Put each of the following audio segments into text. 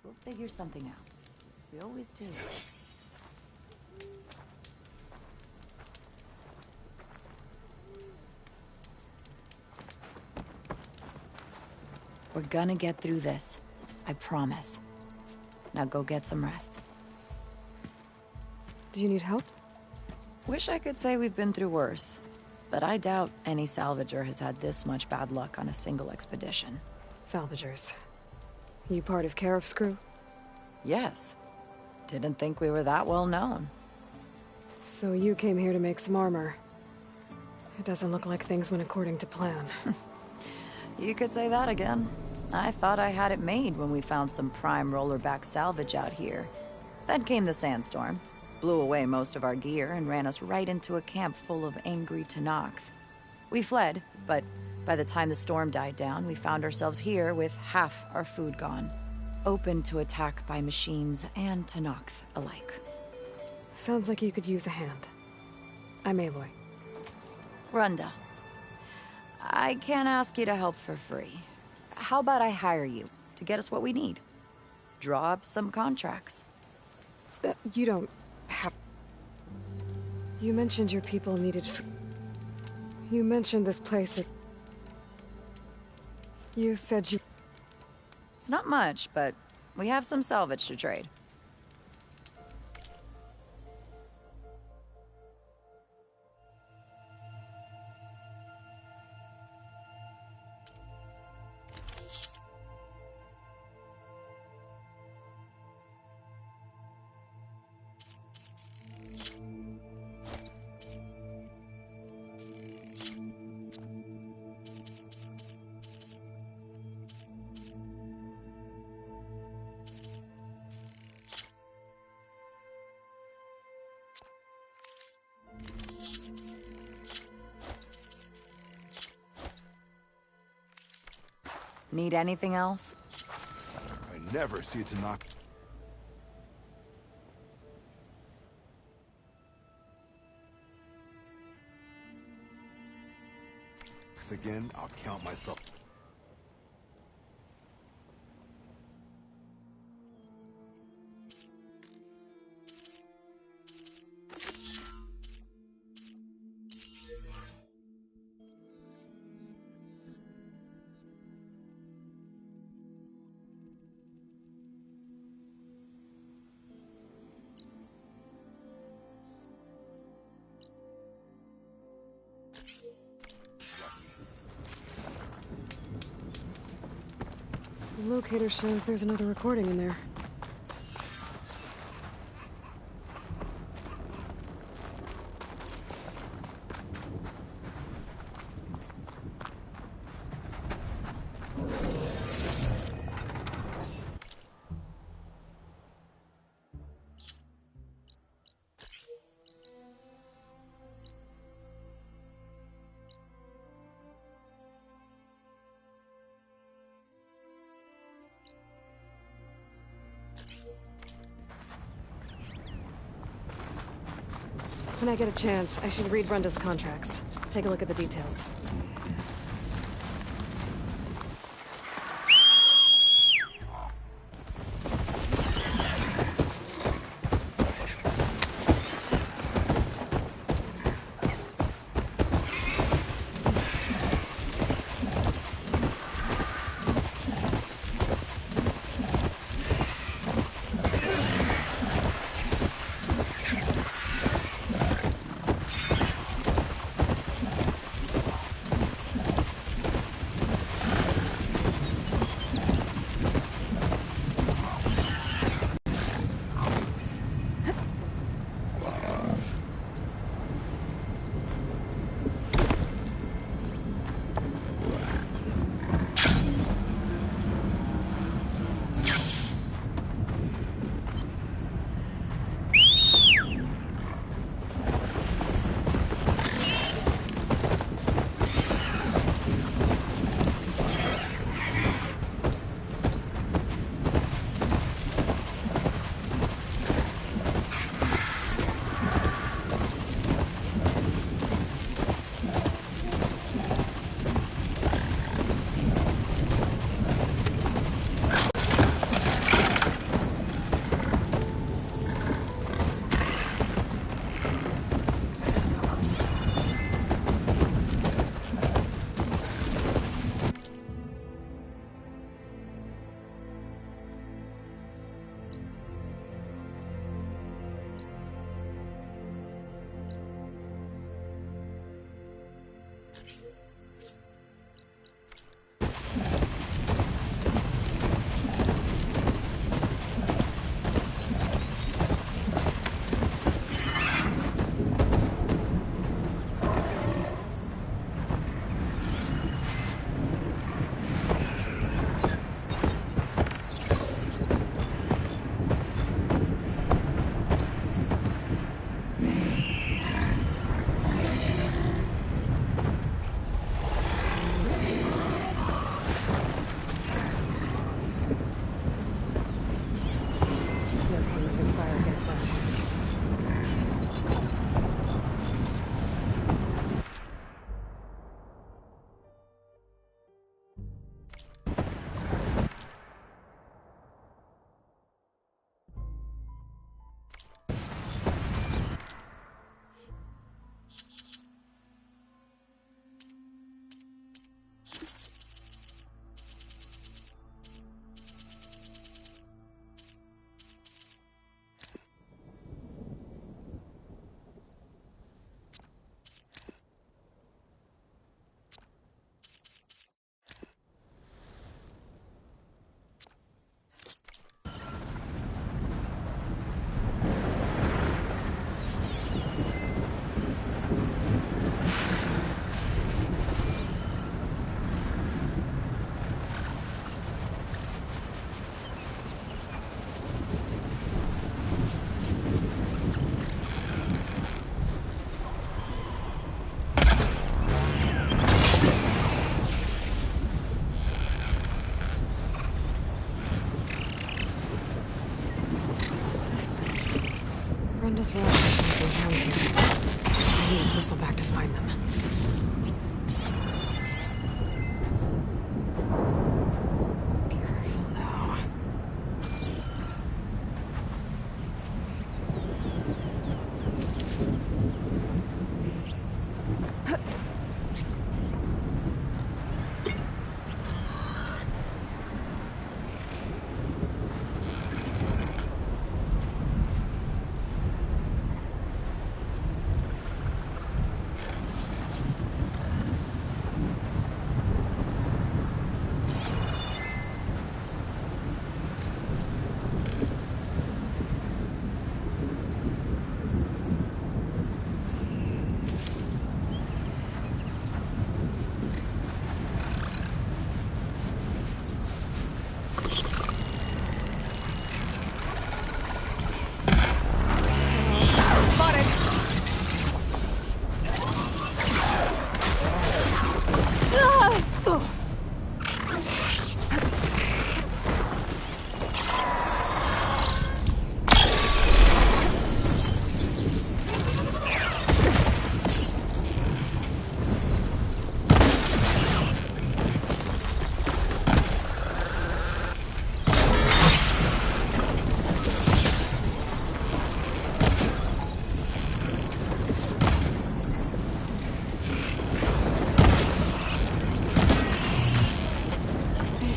We'll figure something out. We always do. We're gonna get through this. I promise. Now go get some rest. Do you need help? Wish I could say we've been through worse, but I doubt any salvager has had this much bad luck on a single expedition. Salvagers. You part of Karif's crew? Yes. Didn't think we were that well known. So you came here to make some armor. It doesn't look like things went according to plan. You could say that again. I thought I had it made when we found some prime rollerback salvage out here. Then came the sandstorm, blew away most of our gear and ran us right into a camp full of angry Tenakth. We fled, but by the time the storm died down, we found ourselves here with half our food gone, open to attack by machines and Tenakth alike. Sounds like you could use a hand. I'm Aloy. Runda. I can't ask you to help for free. How about I hire you to get us what we need? Draw up some contracts. You don't have... You mentioned your people needed... You mentioned this place... You said you... It's not much, but we have some salvage to trade. Need anything else? I never see it to knock. Again, I'll count myself. The locator shows there's another recording in there. When I get a chance, I should read Runda's contracts. Take a look at the details. town here. I need a bristleback to find them. Careful now.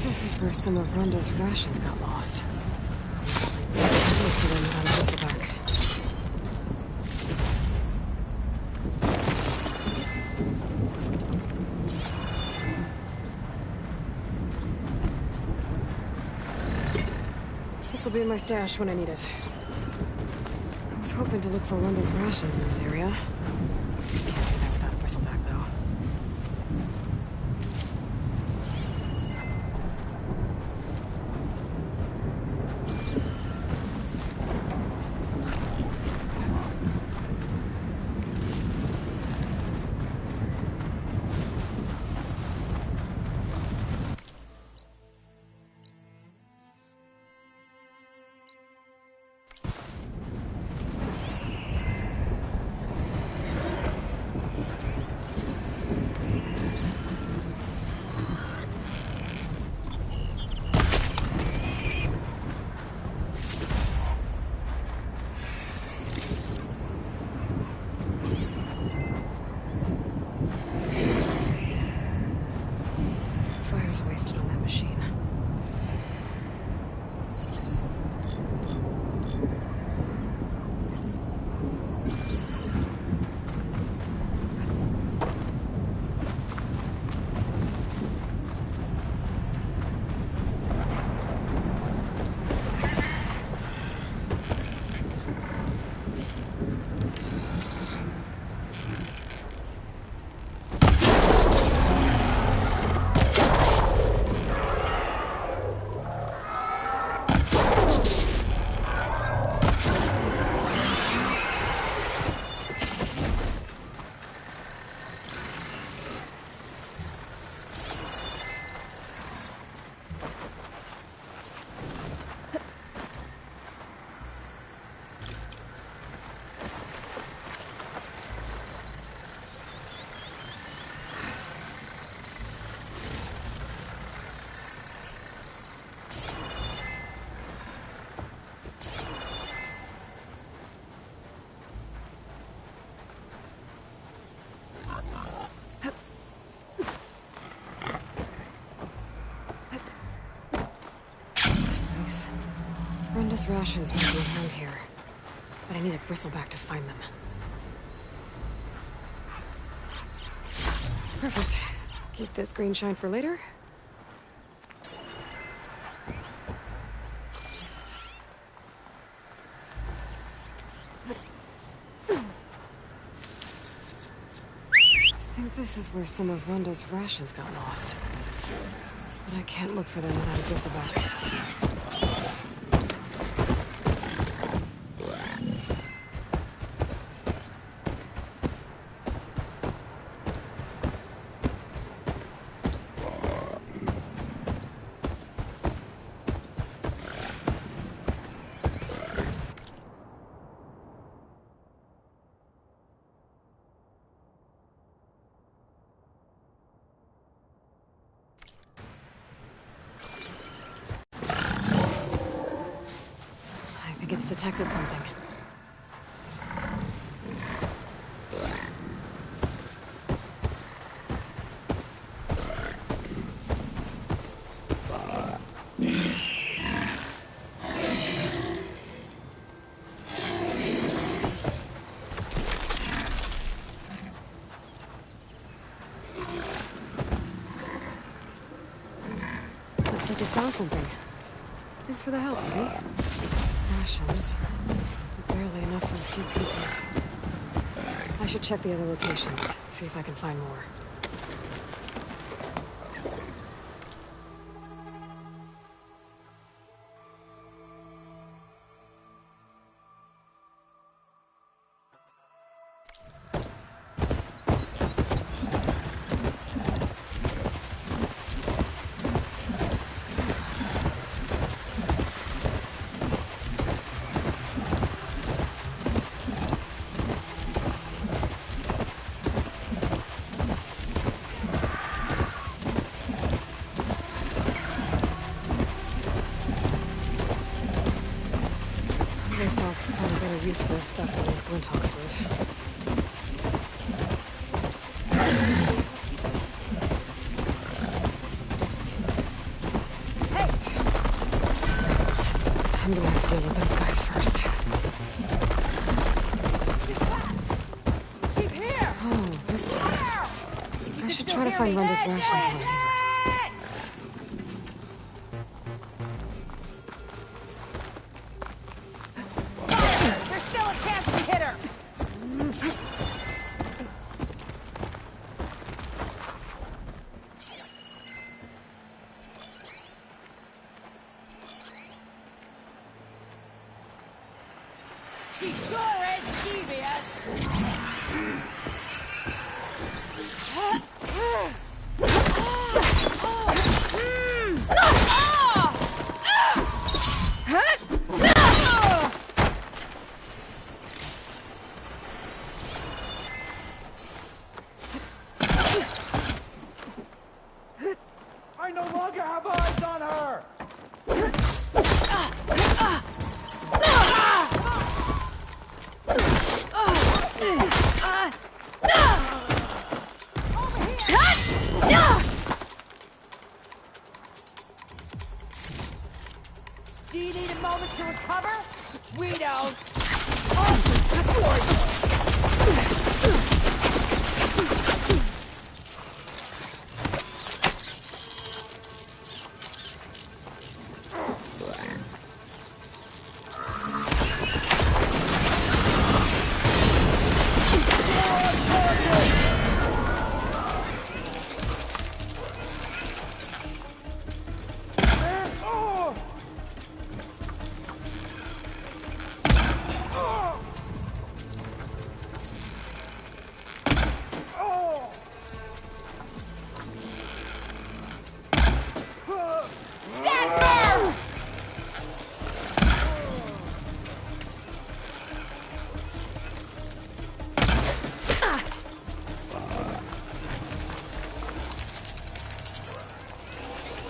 This is where some of Rhonda's rations got lost. Look for them without a bristleback. This'll be in my stash when I need it. I was hoping to look for Rhonda's rations in this area. Can't do that without a bristleback, though. Fire's wasted on that machine. Brenda's rations might be around here, but I need a bristleback to find them. Perfect. Keep this green shine for later. I think this is where some of Rhonda's rations got lost. But I can't look for them without a bristleback. It's detected something. Looks like you found something. Thanks for the help, buddy. Rations. Barely enough for a few people. I should check the other locations, see if I can find more. At least I'll find a better use for this stuff than these Glinthawks would. Hey! I'm gonna have to deal with those guys first. Keep here! Oh, this place. I should try to find Renda's rations while I'm here. There's still a chance to hit her! She sure is devious! I no longer have eyes on her! Do you need a moment to recover? We don't.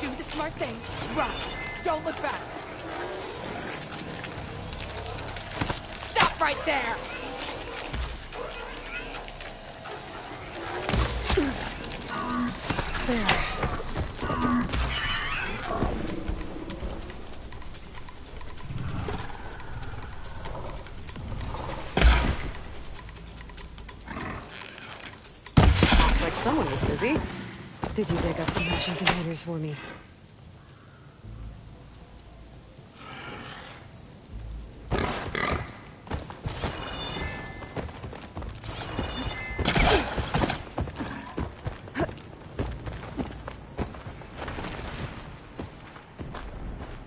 Do the smart thing. Run. Don't look back. Stop right there. There. Looks like someone was busy. Did you dig up some ration containers for me?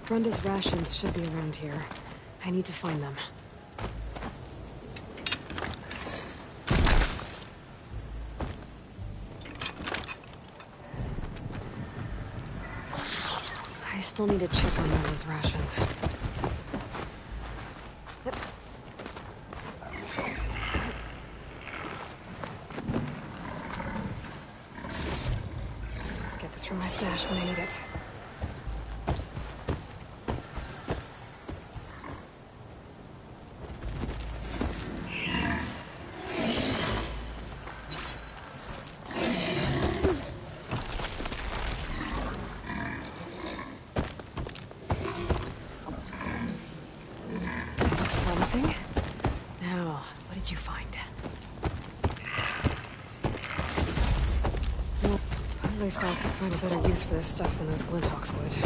Brenda's rations should be around here. I need to find them. I still need to check on Brenda's rations. Get this from my stash when I need it. find. Well, at least I could find a better use for this stuff than those Glinthawks would.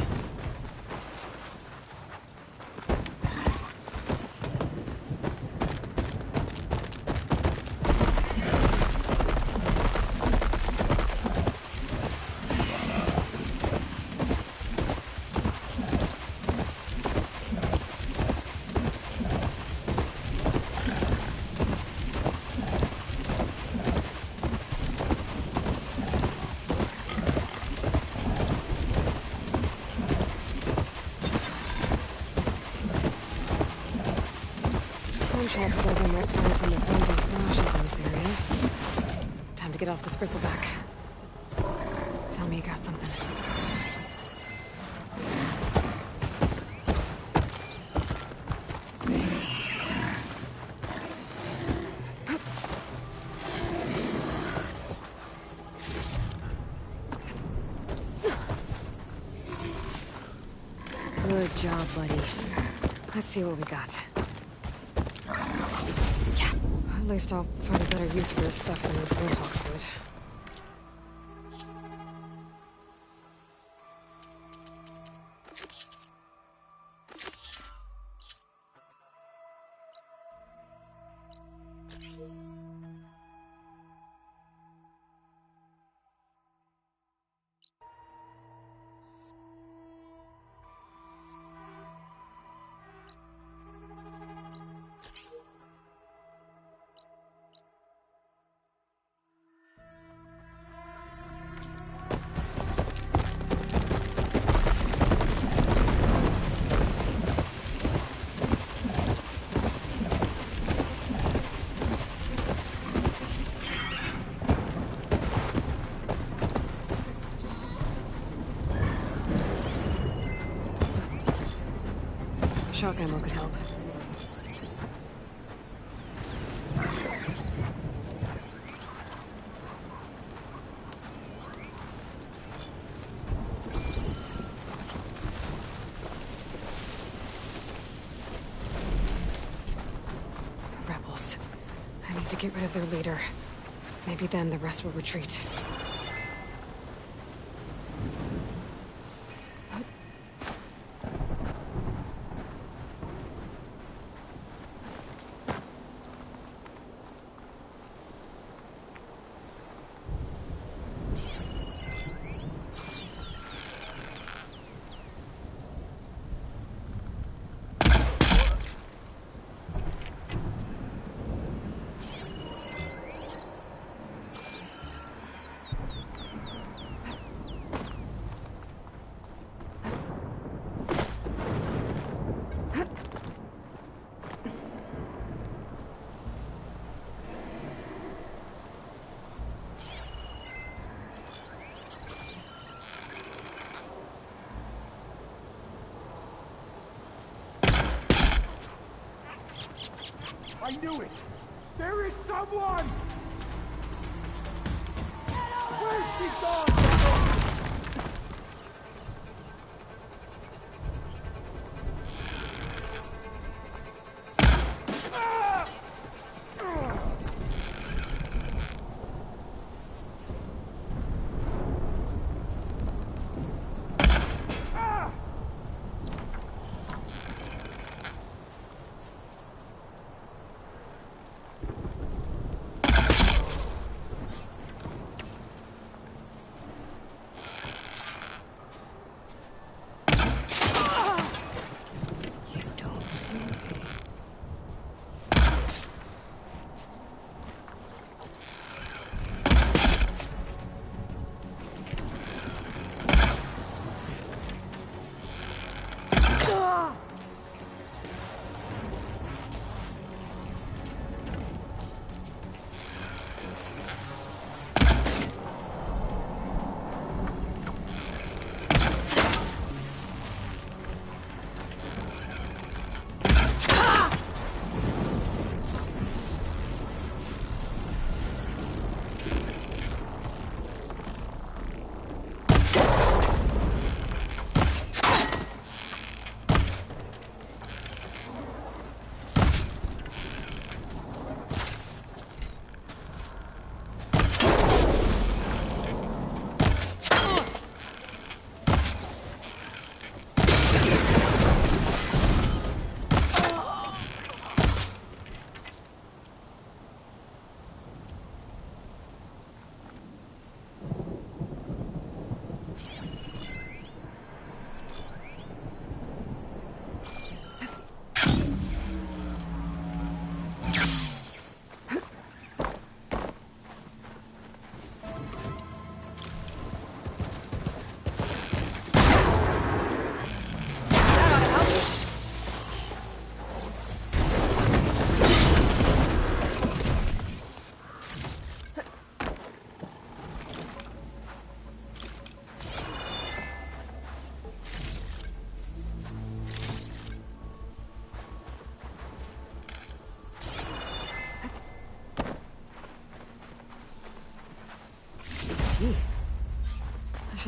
Contract says I might find some abundant rations in this area. Time to get off this bristleback. Tell me you got something. Good job, buddy. Let's see what we got. At least I'll find a better use for this stuff than those Glinthawks would. Shock ammo could help. Rebels. I need to get rid of their leader. Maybe then the rest will retreat. I knew it! There is someone! Where's she gone?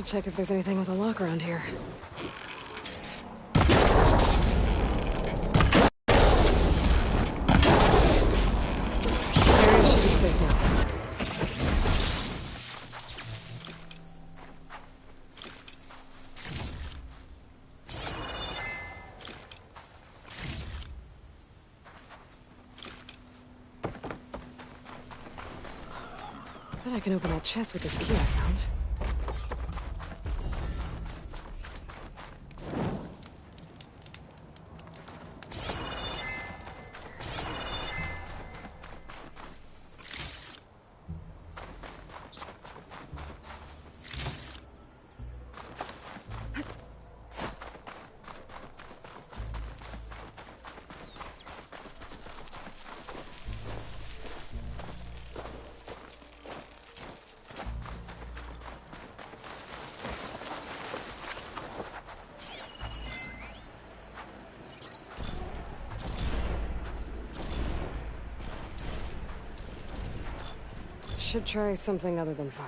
should check if there's anything with a lock around here. Area should be safe now. Bet I can open that chest with this key I found. Should try something other than fire.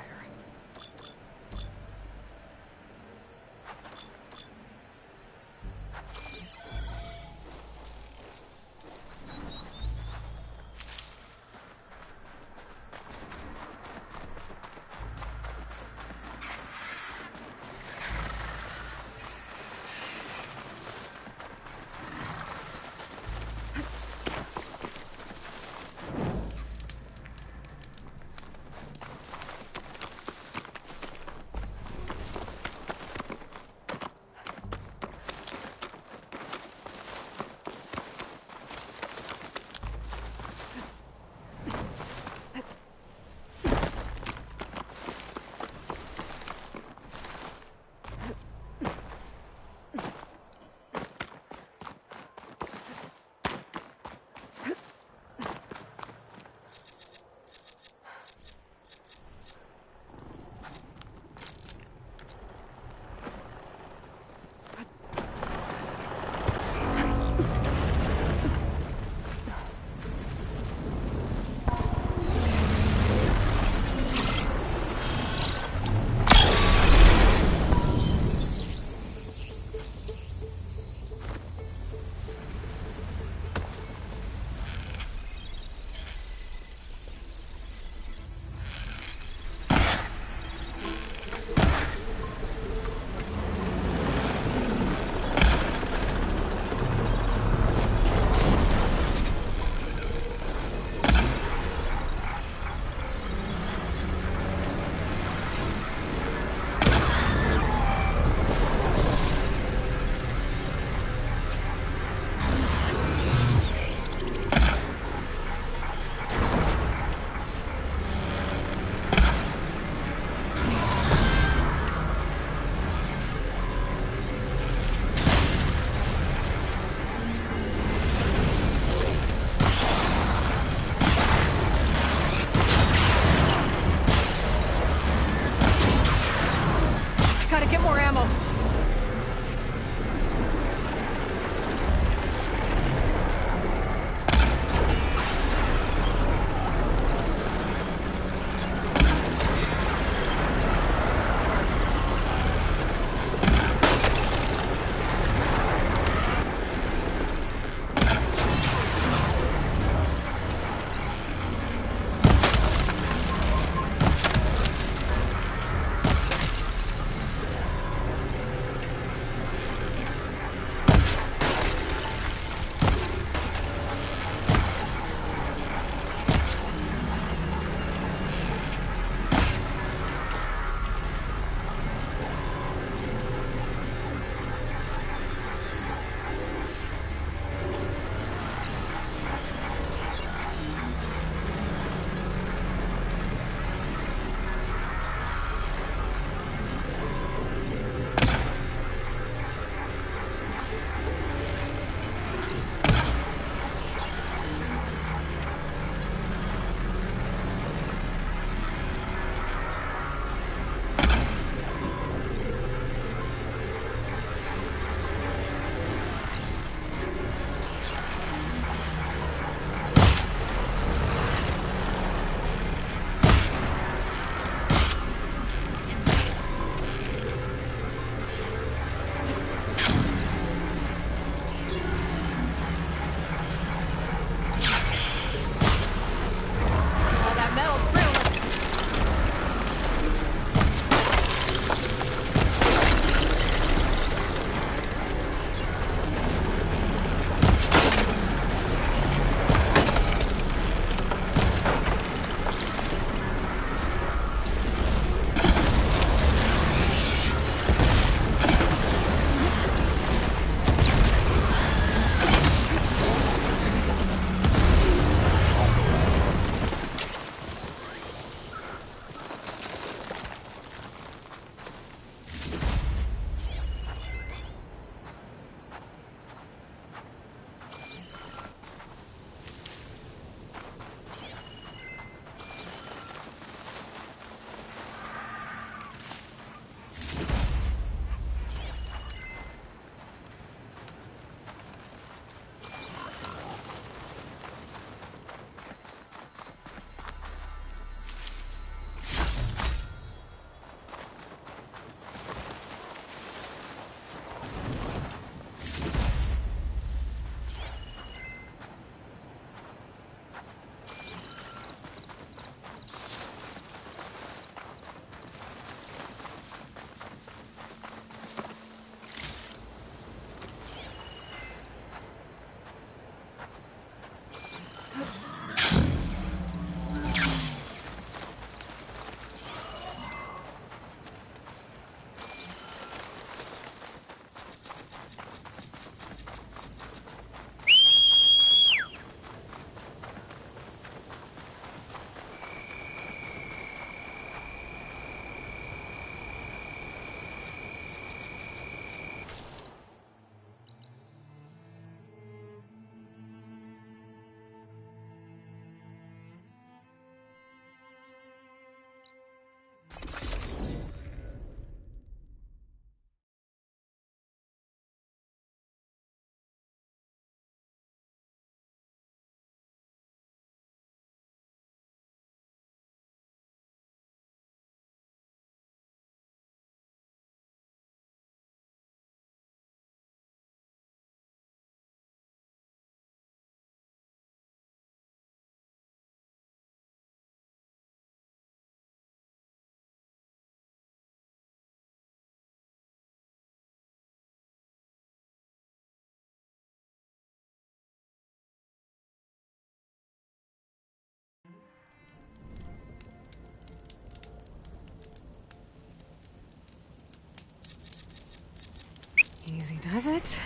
Does it?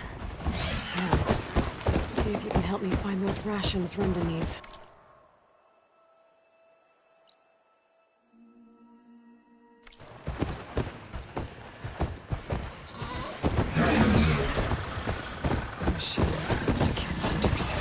Now, let's see if you can help me find those rations Rhonda needs. Machines built to kill hunters.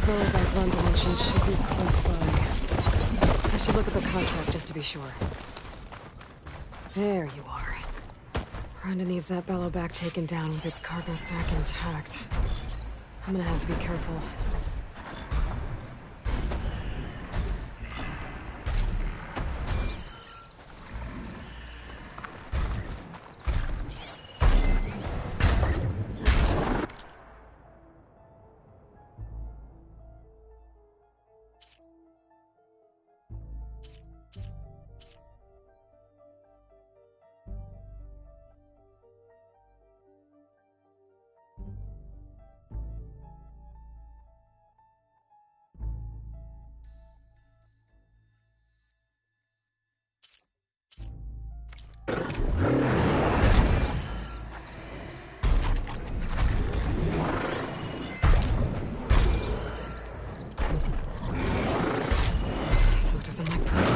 That London engine should be close by. I should look at the contract just to be sure. There you are. Rhonda needs that bellow back taken down with its cargo sack intact. I'm gonna have to be careful. So it doesn't like purple.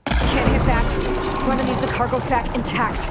Can't hit that. Rhonda needs the cargo sack intact.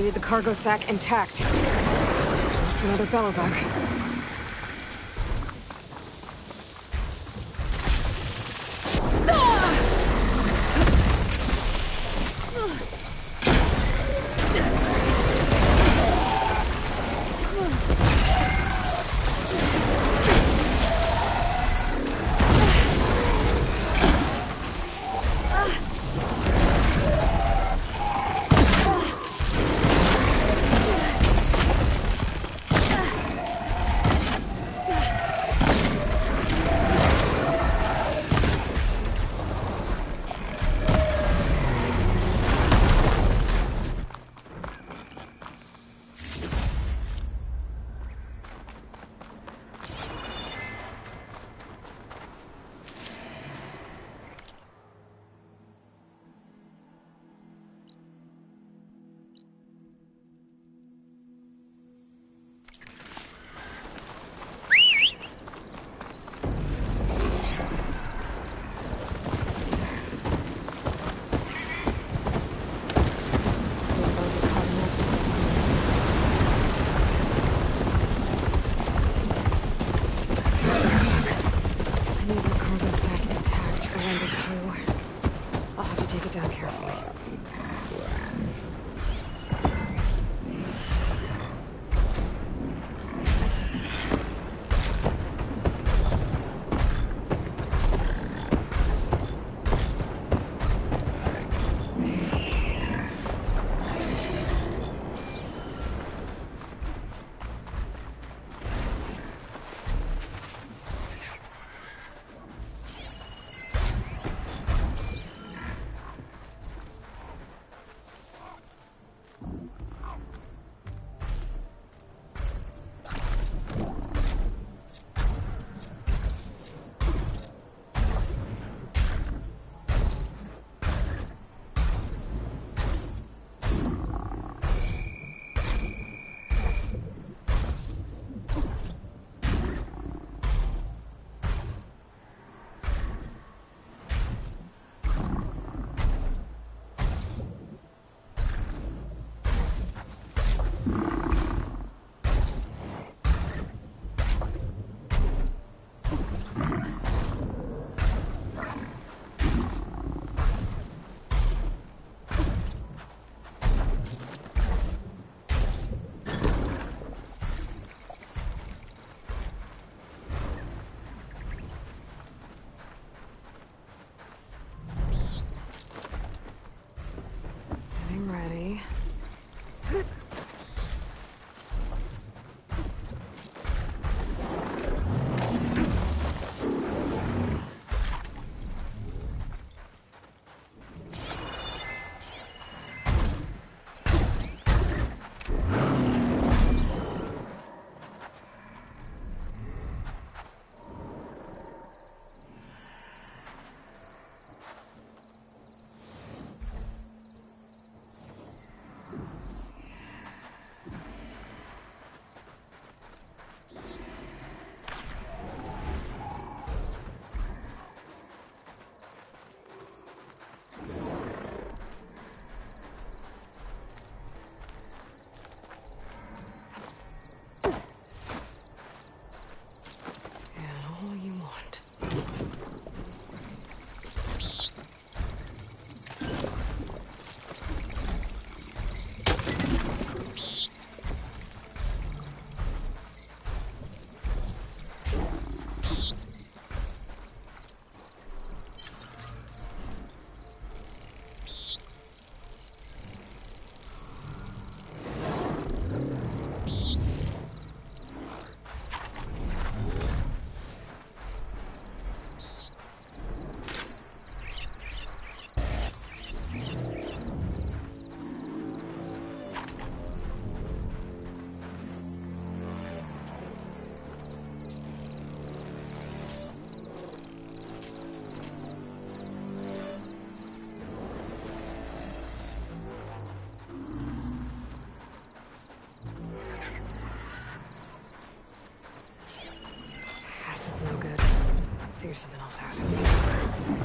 The cargo sack intact. Another bellowback. should take it down carefully. Getting ready. All you want. Acid's no good. Figure something else out.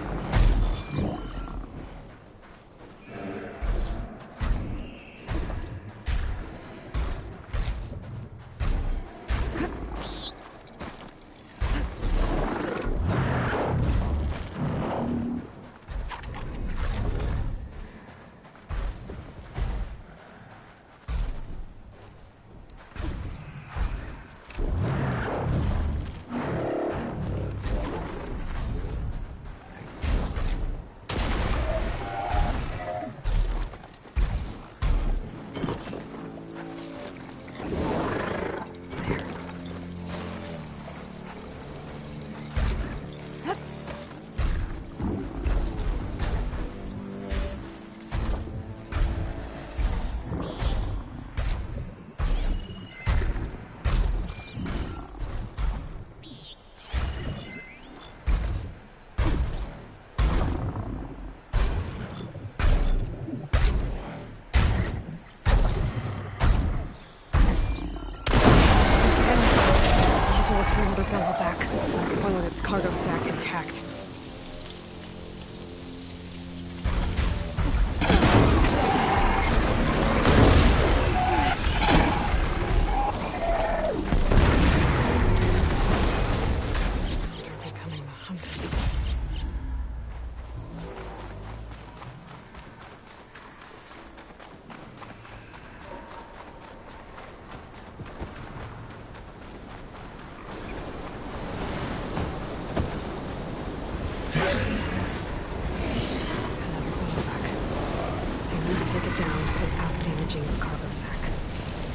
need to take it down without damaging its cargo sack.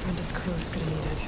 Brenda's crew is gonna need it.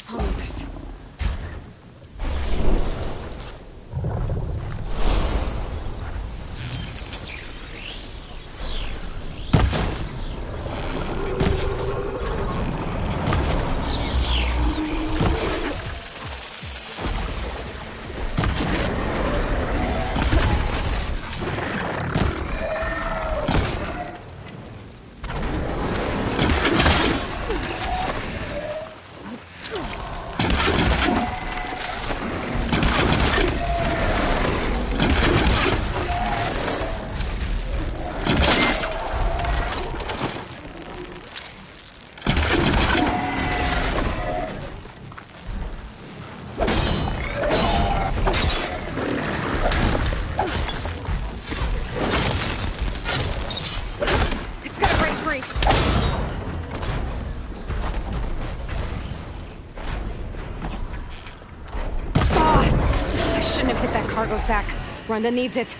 I'll move this. It's gonna break free. Oh, I shouldn't have hit that cargo sack. Brenda needs it.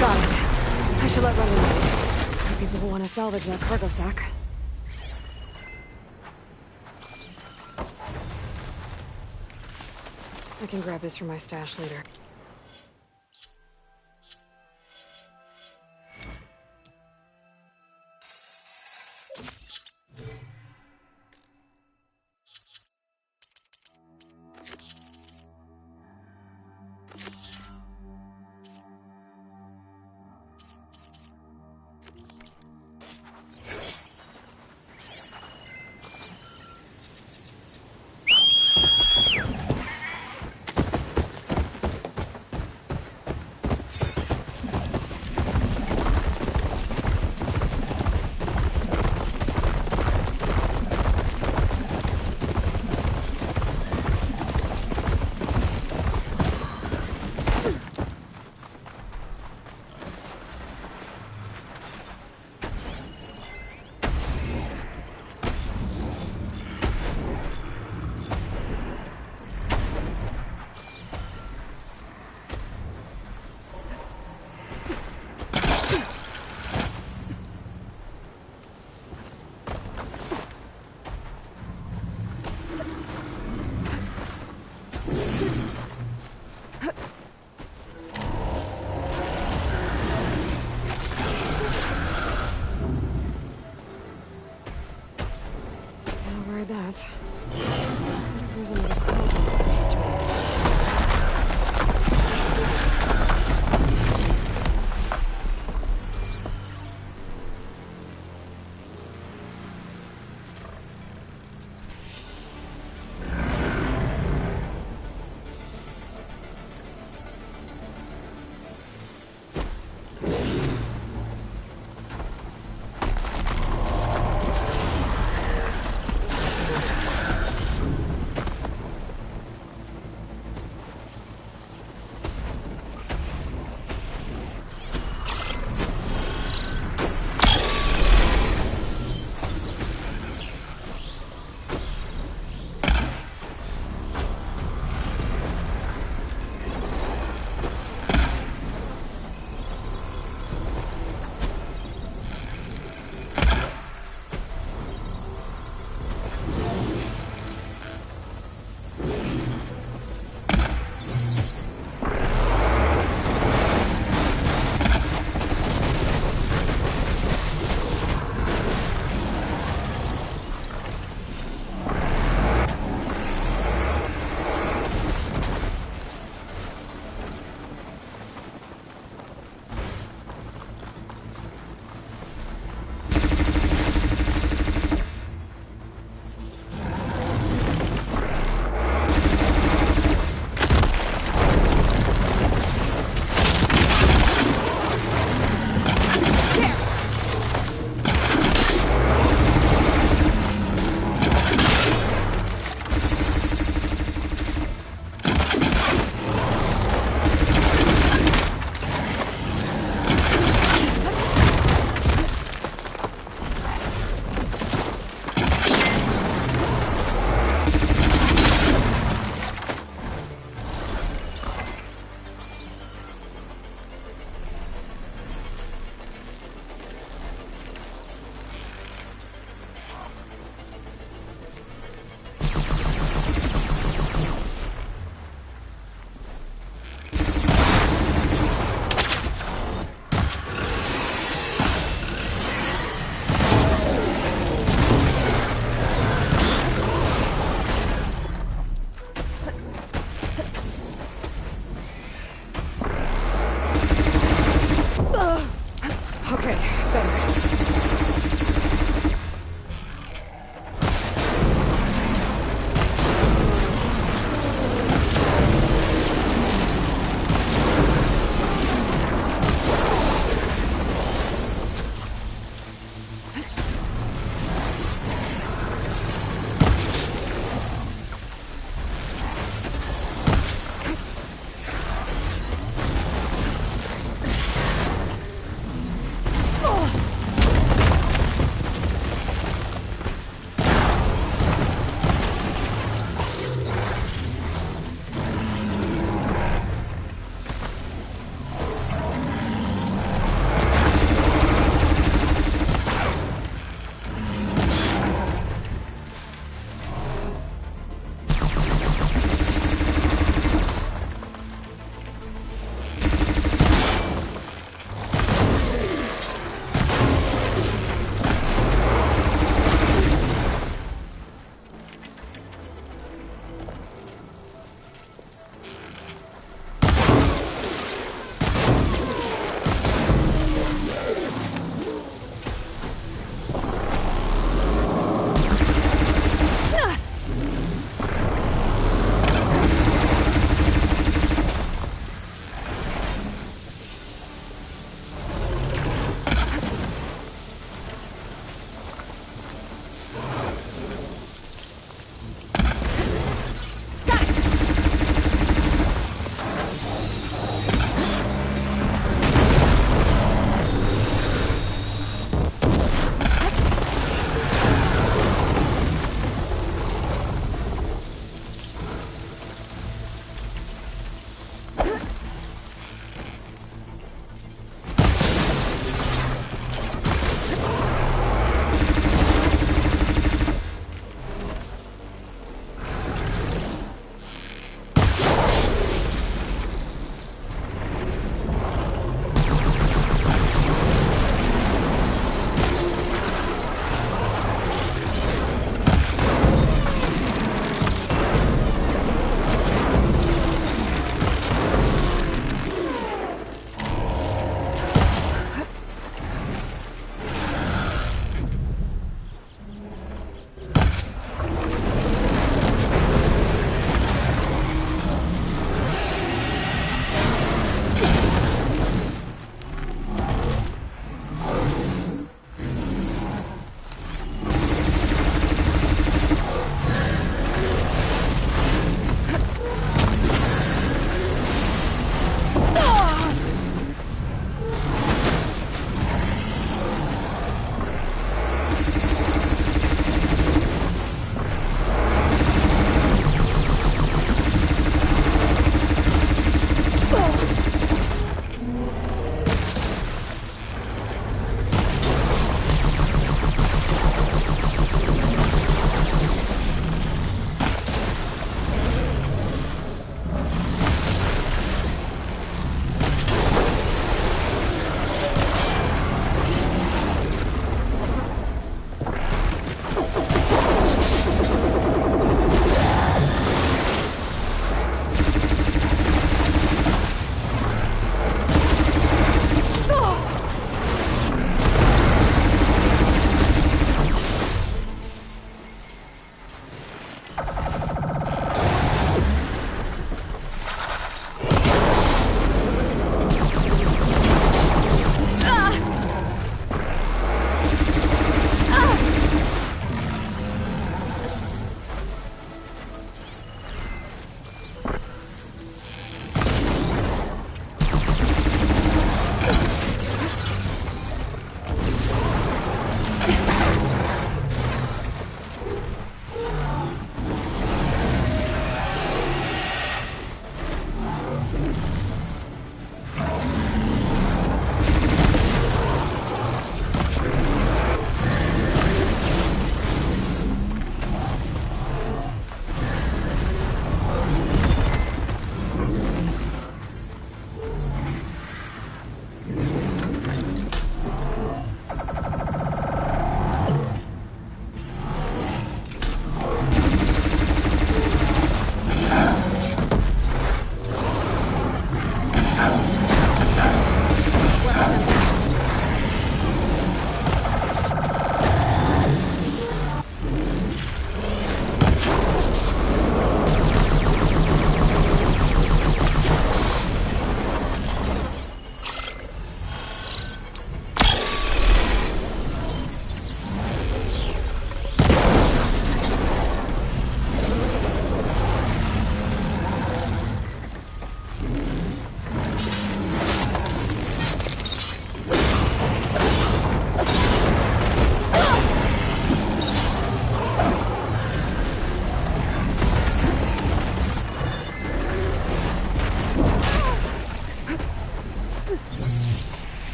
Got it. I should let Brenda know. People will want to salvage that cargo sack. I can grab this from my stash later. I'll ride that. What if there's another program that can teach me?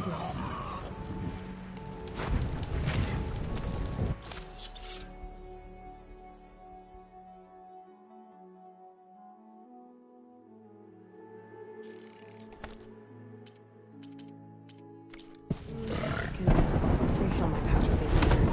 signal. I can refill my pouch with these later.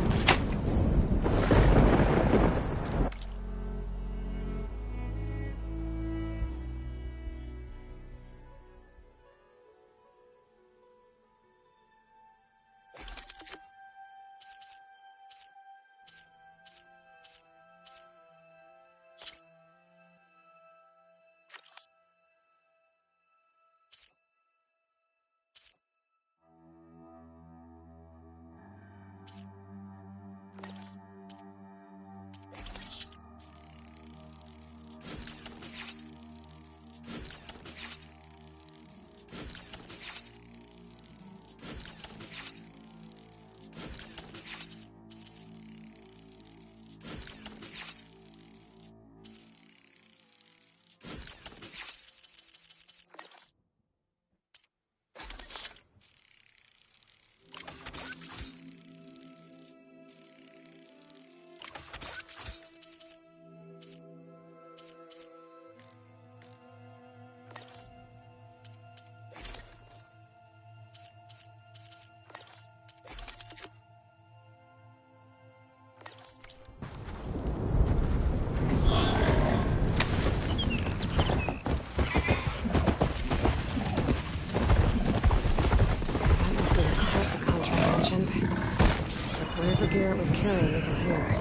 Whatever gear it was carrying isn't here.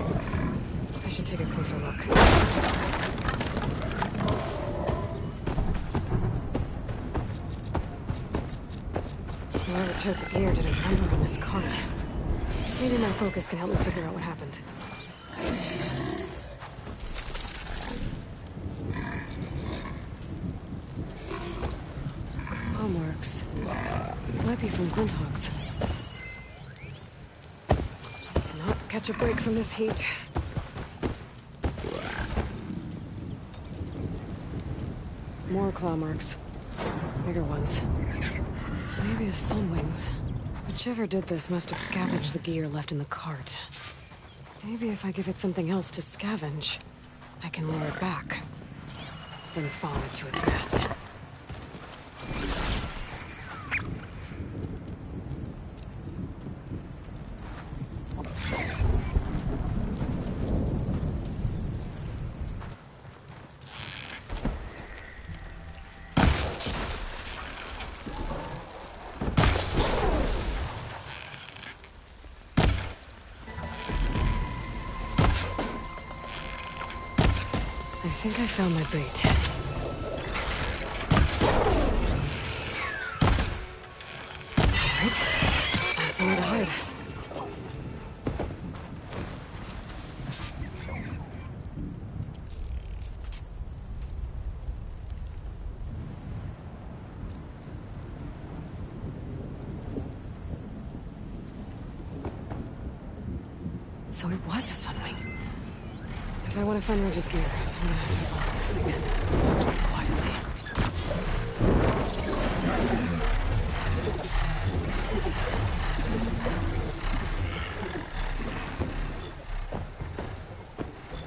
I should take a closer look. Whoever took the gear did a number on this cart. Maybe my focus can help me figure out what happened. Paw marks. Might be from glint hogs. Catch a break from this heat. More claw marks. Bigger ones. Maybe a sunwings. Whichever did this must have scavenged the gear left in the cart. Maybe if I give it something else to scavenge, I can lure it back. Then follow it to its nest. I think I found my bait. Alright, let's find somewhere to hide. So it was a sunwing. If I want to find Reggie's gear, I'm gonna have to follow this thing in. Quietly.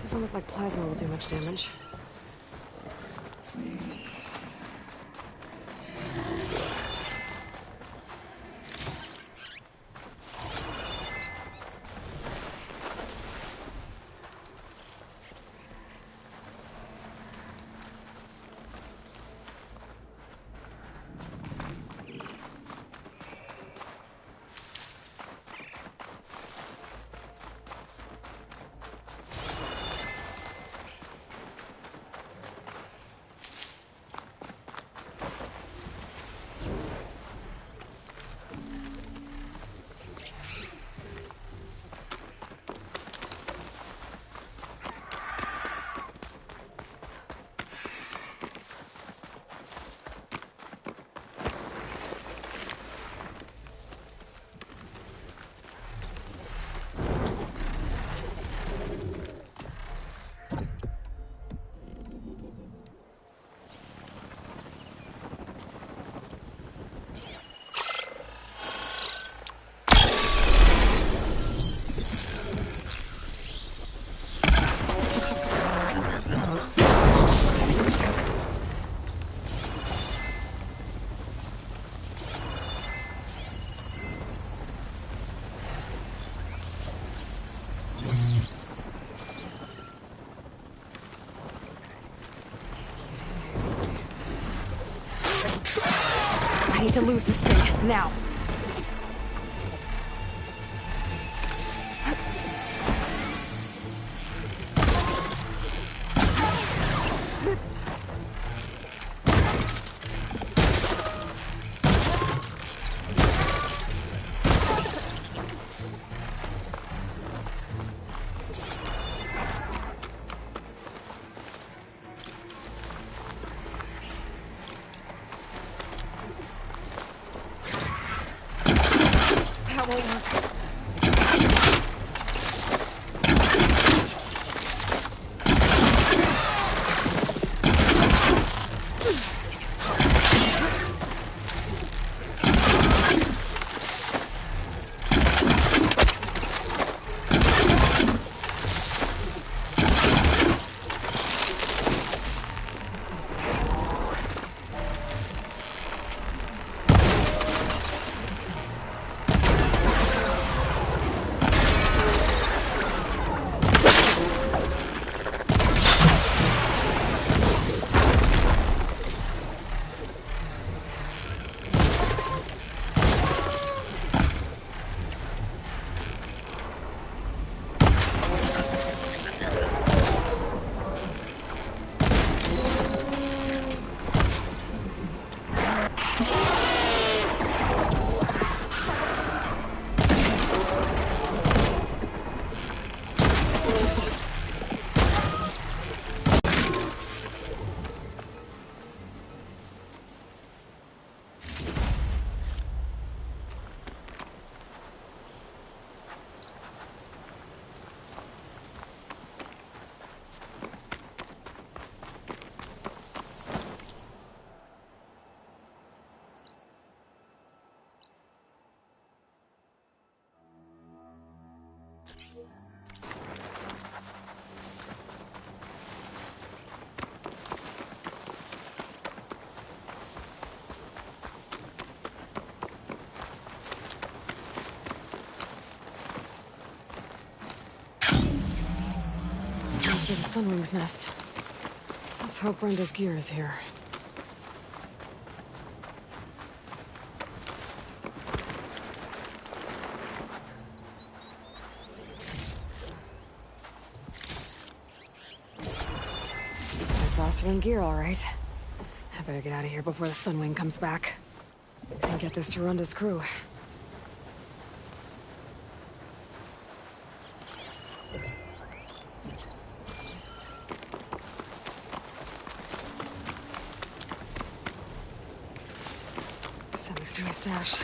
Doesn't look like plasma will do much damage. I need to lose this thing, now. That won't work. To the Sunwing's nest. Let's hope Brenda's gear is here. That's Oswin gear, all right. I better get out of here before the Sunwing comes back. And get this to Runda's crew. Send this to my stash.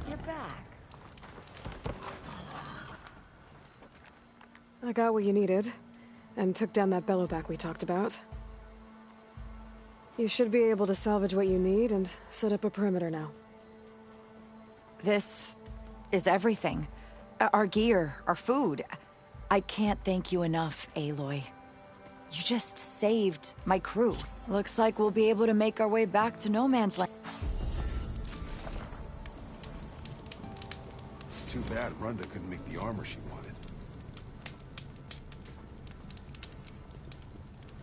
You're back. I got what you needed, and took down that bellowback we talked about. You should be able to salvage what you need and set up a perimeter now. This is everything. Our gear, our food. I can't thank you enough, Aloy. You just saved my crew. Looks like we'll be able to make our way back to No Man's Land. It's too bad Rhonda couldn't make the armor she wanted.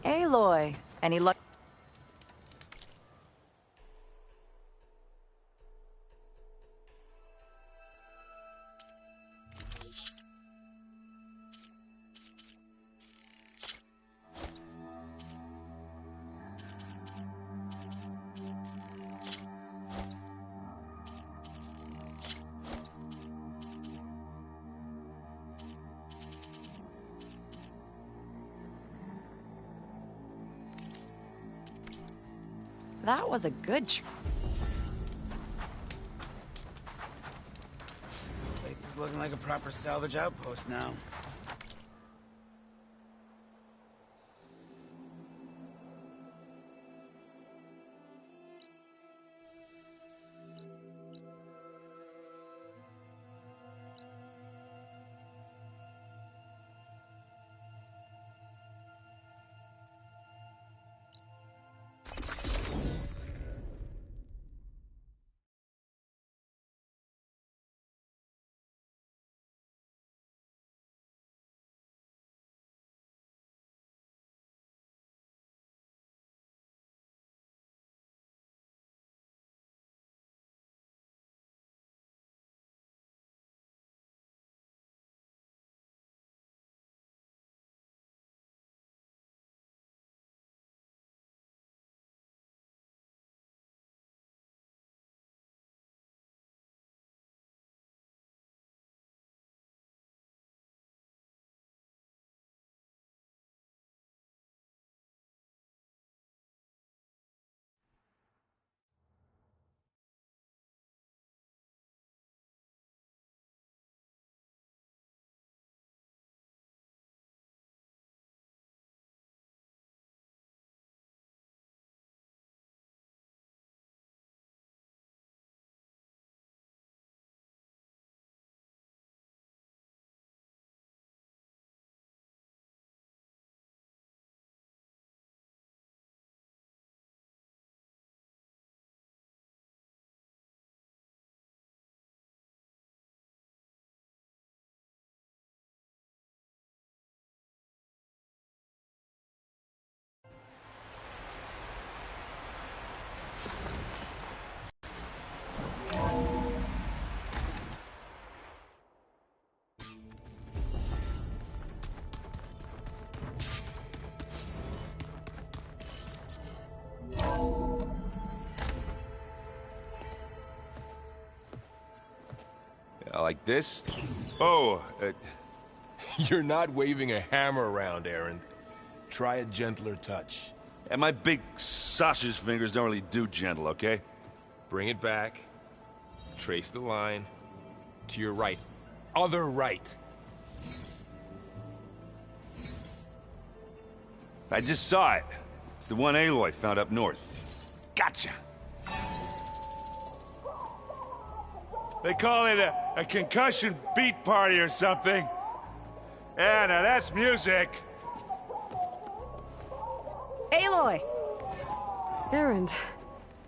Aloy, any luck? That was a good try. Place is looking like a proper salvage outpost now. Like this? Oh, You're not waving a hammer around, Aaron. Try a gentler touch. and my big sausage fingers don't really do gentle, okay? Bring it back. Trace the line. To your right. Other right. I just saw it. It's the one Aloy found up north. Gotcha! They call it a concussion beat party or something. Yeah, now that's music. Aloy! Aaron,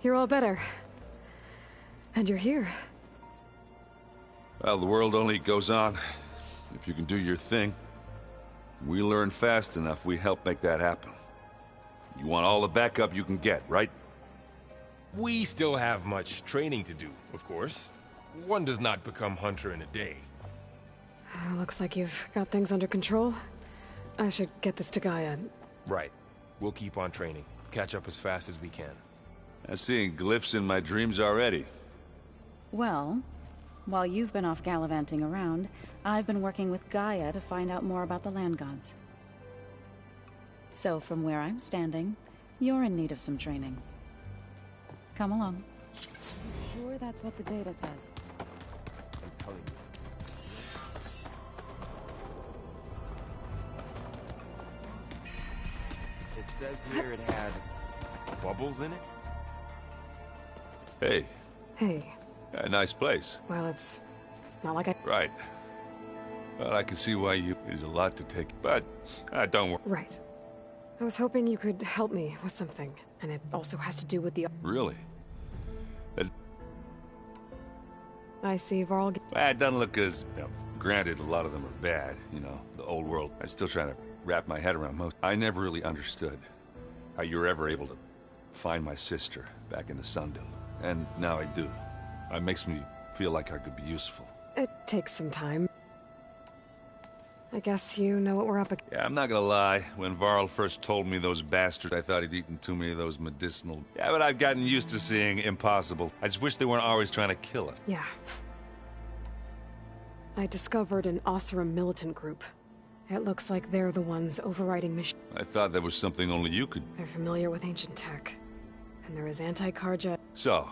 you're all better. And you're here. Well, the world only goes on if you can do your thing. We learn fast enough, we help make that happen. You want all the backup you can get, right? We still have much training to do, of course. One does not become hunter in a day. Looks like you've got things under control. I should get this to Gaia. Right. We'll keep on training. Catch up as fast as we can. I'm seeing glyphs in my dreams already. Well, while you've been off gallivanting around, I've been working with Gaia to find out more about the land gods. So from where I'm standing, you're in need of some training. Come along. Sure, that's what the data says. I'm telling you. It says here it had bubbles in it? Hey, Hey, a nice place. well, it's not like I... Right. Well, I can see why you... There's a lot to take, but don't worry. Right. I was hoping you could help me with something, and it also has to do with the... Really? I see Varl... Well, it doesn't look as... granted, a lot of them are bad, you know, the old world. I'm still trying to wrap my head around most. I never really understood how you were ever able to find my sister back in the Sundel. And now I do. It makes me feel like I could be useful. It takes some time. I guess you know what we're up against. Yeah, I'm not gonna lie. When Varl first told me those bastards, I thought he'd eaten too many of those medicinal... Yeah, but I've gotten used to seeing impossible. I just wish they weren't always trying to kill us. Yeah. I discovered an Oseram militant group. It looks like they're the ones overriding mission. I thought that was something only you could... They're familiar with ancient tech. And there is anti-Karja... So,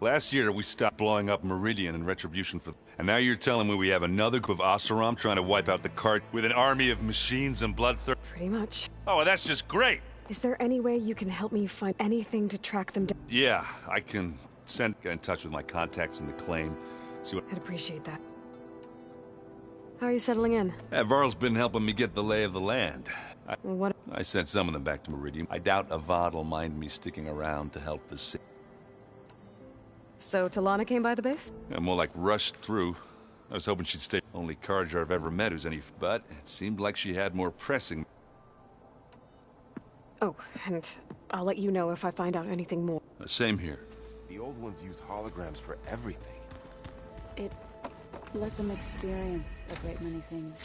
last year we stopped blowing up Meridian in retribution for... And now you're telling me we have another group of Oseram trying to wipe out the cart with an army of machines and bloodthirst? Pretty much. Oh, well, that's just great! Is there any way you can help me find anything to track them down? Yeah, I can get in touch with my contacts in the claim. See what... I'd appreciate that. How are you settling in? Varl's been helping me get the lay of the land. What? I sent some of them back to Meridian. I doubt Avad will mind me sticking around to help the sick. So Talana came by the base? Yeah, more like rushed through. I was hoping she'd stay. Only Karja I've ever met who's any... But it seemed like she had more pressing... Oh, and I'll let you know if I find out anything more. Same here. The old ones used holograms for everything. It let them experience a great many things.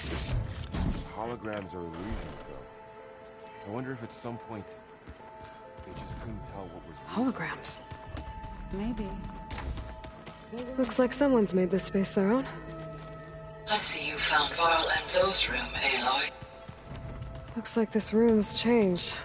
Holograms are illusions, though. I wonder if at some point they just couldn't tell what was real. Holograms? Maybe. Looks like someone's made this space their own. I see you found Varl and Zoe's room, Aloy. Looks like this room's changed.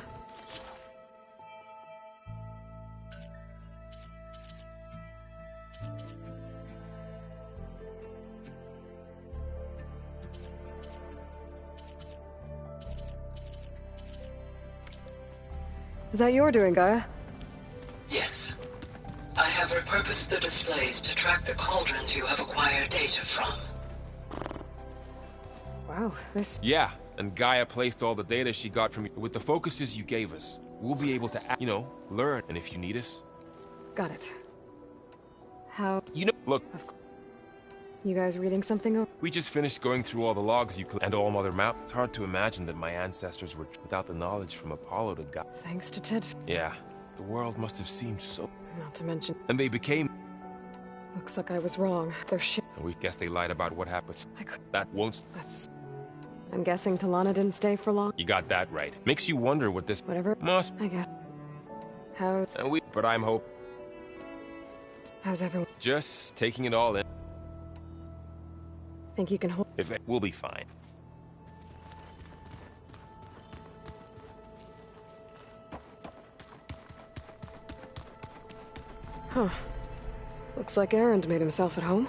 Is that your doing, Gaia? Yes. I have repurposed the displays to track the cauldrons you have acquired data from. Wow, this... Yeah, and Gaia placed all the data she got from you. With the focuses you gave us, we'll be able to, learn. And if you need us... Got it. How... Look, You guys reading something over? we just finished going through all the logs and all Mother Map. It's hard to imagine that my ancestors were without the knowledge from Apollo to Gaia. Thanks to Ted. Yeah, the world must have seemed so... Not to mention... And they became... Looks like I was wrong. They're shit. And we guess they lied about what happens. I could... That won't... That's... I'm guessing Talana didn't stay for long. You got that right. Makes you wonder what this... Whatever. Must... I guess. How... But I'm hope... How's everyone? Just taking it all in. Think you can hold... We'll be fine. Huh. Looks like Erend made himself at home.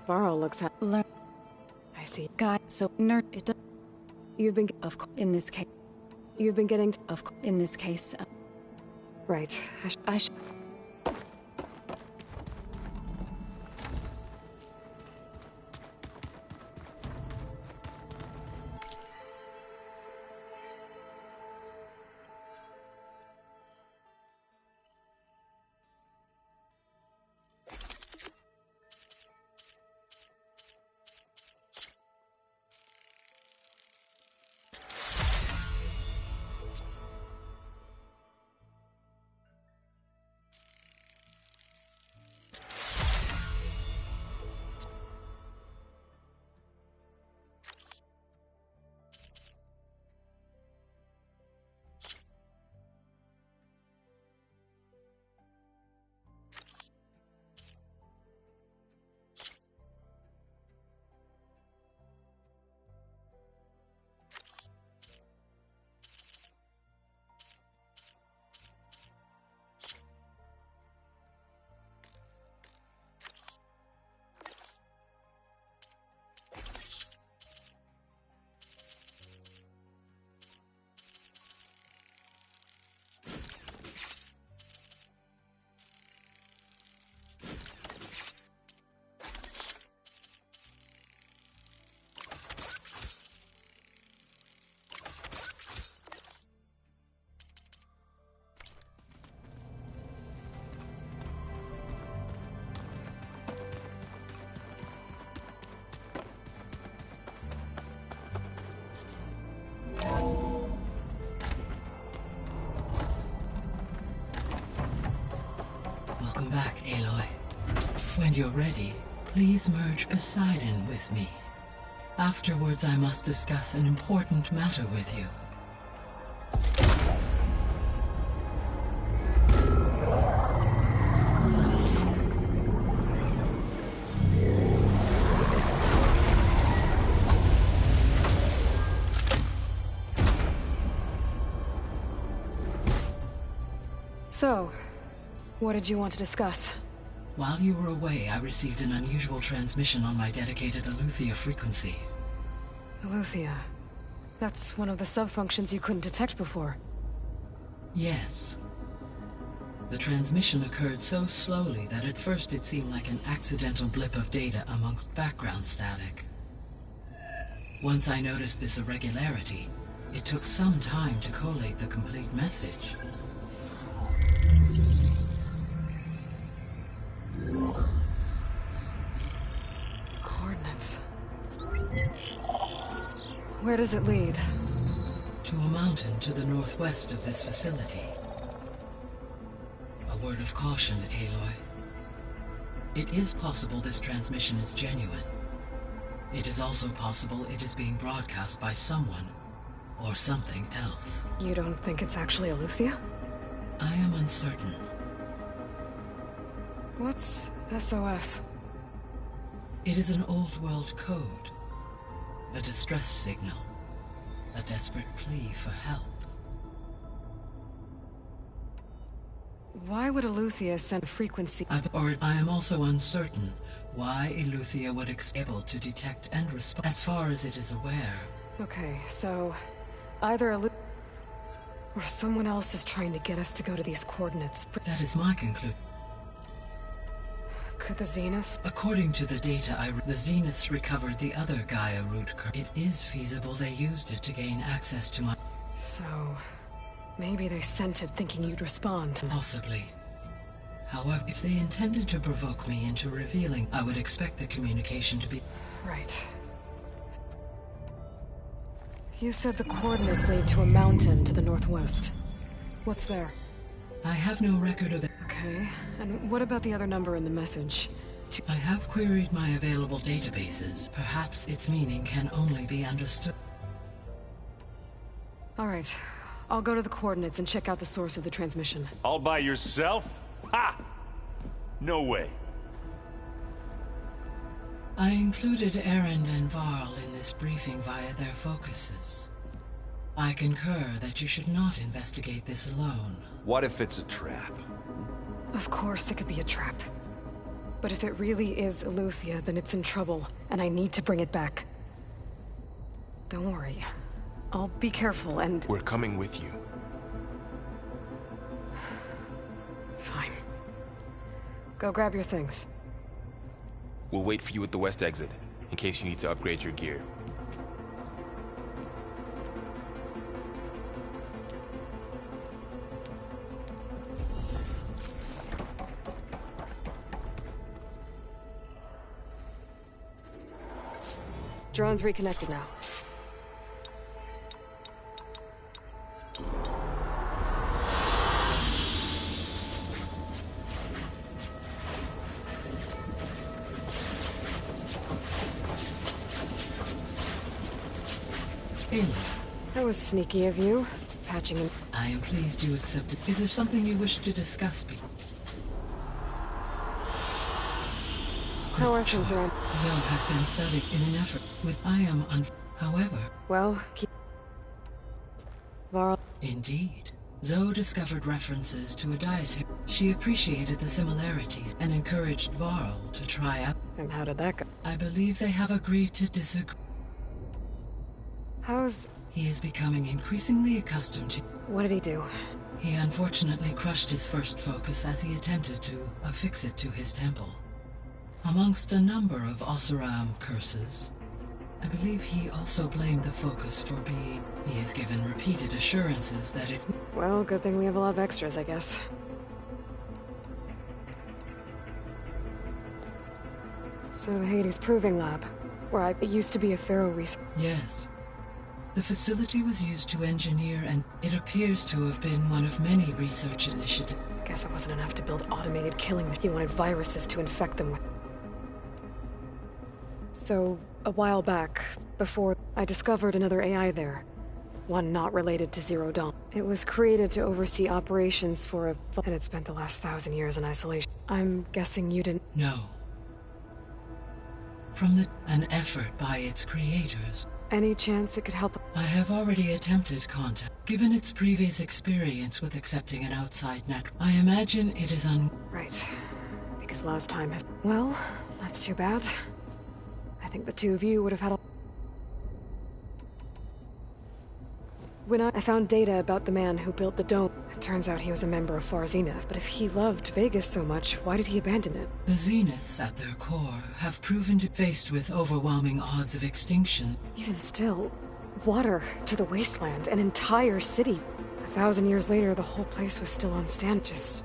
Varl looks at... Learn. I see. Guy, so nerd. It. You've been... In this case. You've been getting... In this case. Right. I sh. back, Aloy. When you're ready, please merge Poseidon with me. Afterwards, I must discuss an important matter with you. So, what did you want to discuss? While you were away, I received an unusual transmission on my dedicated Aletheia frequency. Aletheia. That's one of the sub-functions you couldn't detect before. Yes. The transmission occurred so slowly that at first it seemed like an accidental blip of data amongst background static. Once I noticed this irregularity, it took some time to collate the complete message. Coordinates. Where does it lead? To a mountain to the northwest of this facility. A word of caution, Aloy. It is possible this transmission is genuine. It is also possible it is being broadcast by someone or something else. You don't think it's actually Aletheia? I am uncertain. What's SOS? It is an old-world code. A distress signal. A desperate plea for help. Why would Aletheia send a frequency? I am also uncertain why Aletheia would be able to detect and respond as far as it is aware. Okay, so either Aletheia or someone else is trying to get us to go to these coordinates. That is my conclusion. Could the Zeniths? According to the data the Zeniths recovered the other Gaia root code. It is feasible they used it to gain access to my... So, maybe they sent it thinking you'd respond. Possibly. However, if they intended to provoke me into revealing, I would expect the communication to be... Right. You said the coordinates lead to a mountain to the northwest. What's there? I have no record of it. Okay, and what about the other number in the message? I have queried my available databases. Perhaps its meaning can only be understood. All right. I'll go to the coordinates and check out the source of the transmission. All by yourself? Ha! No way. I included Erend and Varl in this briefing via their focuses. I concur that you should not investigate this alone. What if it's a trap? Of course it could be a trap. But if it really is Aletheia, then it's in trouble, and I need to bring it back. Don't worry. I'll be careful and... We're coming with you. Fine. Go grab your things. We'll wait for you at the west exit, in case you need to upgrade your gear. Drone's reconnected now. That was sneaky of you, patching in. I am pleased you accepted. Is there something you wish to discuss? How are things around? Zoe has been studied in an effort with However... Well, keep... Varl... Indeed. Zoe discovered references to a dietary. She appreciated the similarities and encouraged Varl to try out. And how did that go? I believe they have agreed to disagree. How's... He is becoming increasingly accustomed to... What did he do? He unfortunately crushed his first focus as he attempted to affix it to his temple. Amongst a number of Oseram curses, I believe he also blamed the focus for being... He has given repeated assurances that it... Well, good thing we have a lot of extras, I guess. So the Hades Proving Lab, where it used to be a Pharaoh research... Yes. The facility was used to engineer, and it appears to have been one of many research initiatives. Guess it wasn't enough to build automated killing machines. He wanted viruses to infect them with. So, a while back, before I discovered another AI there. One not related to Zero Dawn. It was created to oversee operations for a... and it spent the last 1,000 years in isolation. I'm guessing you didn't... No. An effort by its creators. Any chance it could help? I have already attempted contact. Given its previous experience with accepting an outside network, I imagine it is Right. Because last time... Well, that's too bad. I think the two of you would have had a... When I found data about the man who built the dome, it turns out he was a member of Far Zenith. But if he loved Vegas so much, why did he abandon it? The Zeniths, at their core, have proven to faced with overwhelming odds of extinction. Even still, water to the wasteland, an entire city. 1,000 years later, the whole place was still on stand, just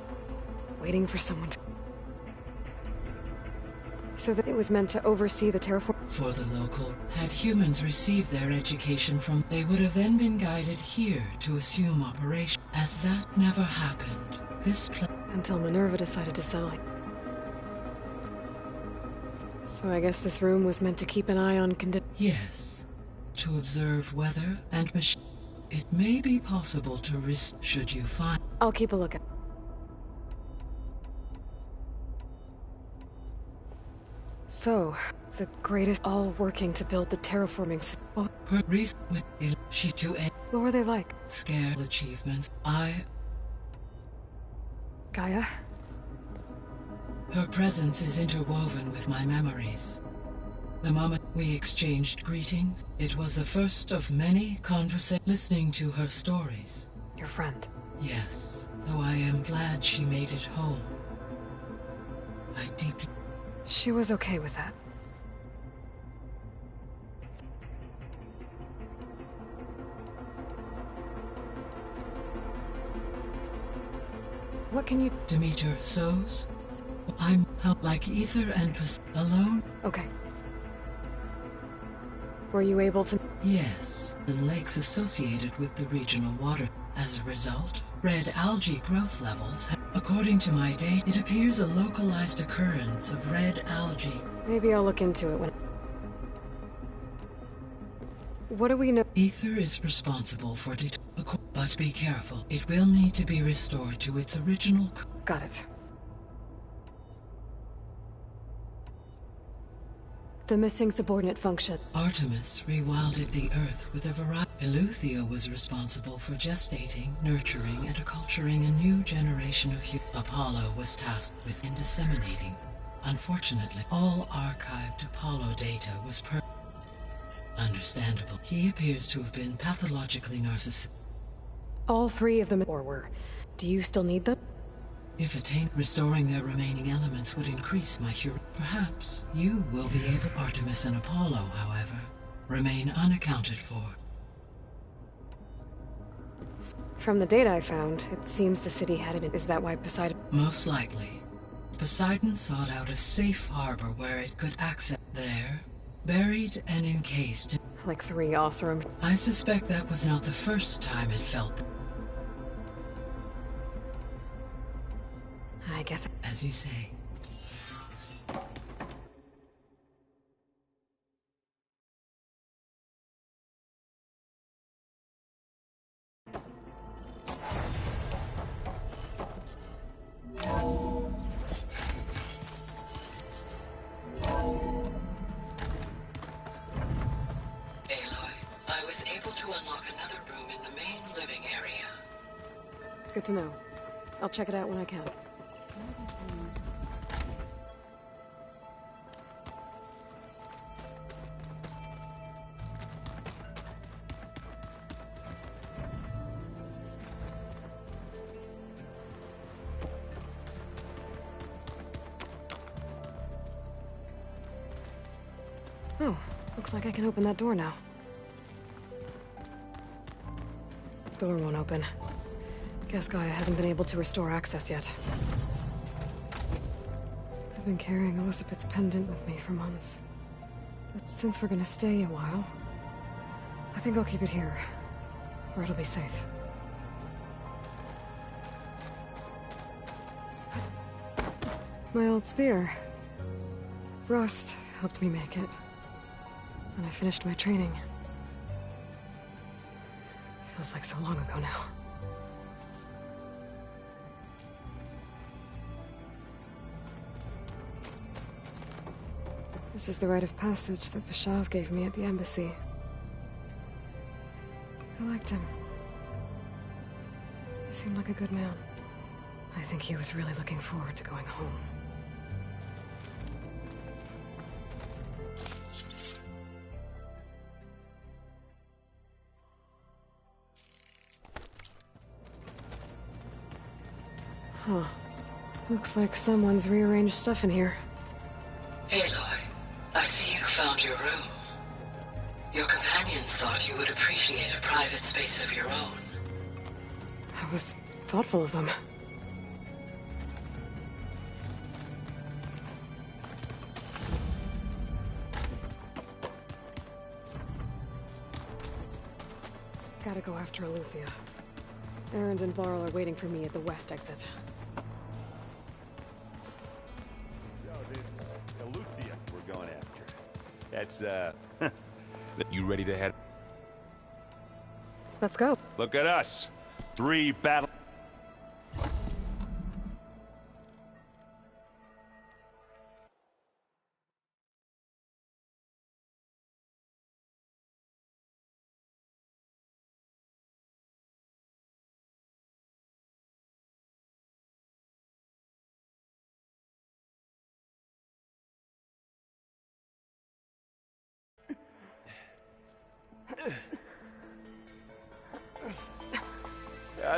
waiting for someone to... So that it was meant to oversee the terraform... For the local, had humans received their education from, they would have then been guided here to assume operation. As that never happened, this until Minerva decided to settle it. So I guess this room was meant to keep an eye on Yes. To observe weather and machine. It may be possible to risk should you find... I'll keep a lookout. So, the greatest, all working to build the terraforming Oh, her reason with it, she's too What were they like? Scare achievements. Gaia? Her presence is interwoven with my memories. The moment we exchanged greetings, it was the first of many conversations listening to her stories. Your friend? Yes, though I am glad she made it home. I deeply... She was okay with that. What can you... Demeter sows? I'm like ether and alone? Okay. Were you able to... Yes, and lakes associated with the regional water. As a result, red algae growth levels have... According to my data, it appears a localized occurrence of red algae. Maybe I'll look into it when... What do we know? Ether is responsible for but be careful. It will need to be restored to its original... Got it. The missing subordinate function. Artemis rewilded the Earth with a variety. Eleuthia was responsible for gestating, nurturing, and acculturating a new generation of humans. Apollo was tasked with disseminating. Unfortunately, all archived Apollo data was understandable. He appears to have been pathologically narcissistic. All three of them were. Do you still need them? If attained, restoring their remaining elements would increase my Perhaps you will be able. Artemis and Apollo, however, remain unaccounted for. From the data I found, it seems the city had it. Is that why Poseidon... Most likely. Poseidon sought out a safe harbor where it could access. There, buried and encased. Like 3 Oseram. I suspect that was not the first time it felt. I guess... As you say. Good to know. I'll check it out when I can. Oh, looks like I can open that door now. Door won't open. Guess Gaia hasn't been able to restore access yet. I've been carrying Elizabeth's pendant with me for months. But since we're gonna stay a while, I think I'll keep it here, where it'll be safe. My old spear. Rust helped me make it. When I finished my training. Feels like so long ago now. This is the rite of passage that Vashav gave me at the embassy. I liked him. He seemed like a good man. I think he was really looking forward to going home. Huh. Looks like someone's rearranged stuff in here. Aloy, I see you found your room. Your companions thought you would appreciate a private space of your own. That was thoughtful of them. Gotta go after Aletheia. Erend and Varl are waiting for me at the west exit. So this Aletheia we're going after. That's, you ready to head? Let's go. Look at us. 3 battle...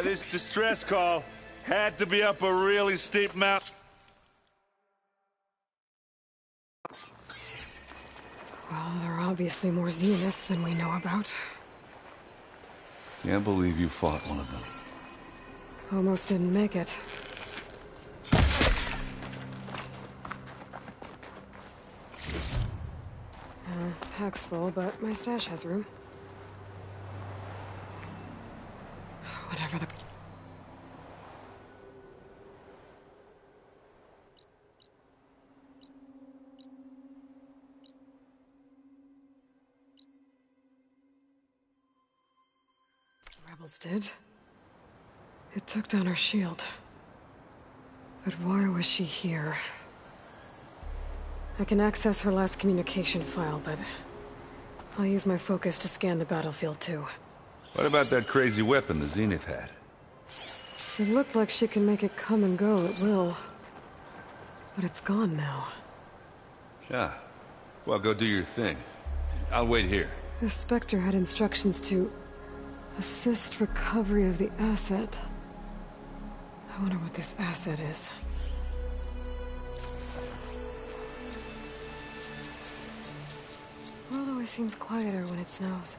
this distress call had to be up a really steep mountain. Well, there are obviously more Zeniths than we know about. Can't believe you fought one of them. Almost didn't make it. Pack's full, but my stash has room. Whatever the... The rebels did. It took down her shield. But why was she here? I can access her last communication file, but I'll use my focus to scan the battlefield too. What about that crazy weapon the Zenith had? It looked like she can make it come and go at will. But it's gone now. Yeah. Well, go do your thing. I'll wait here. The Spectre had instructions to assist recovery of the asset. I wonder what this asset is. The world always seems quieter when it snows.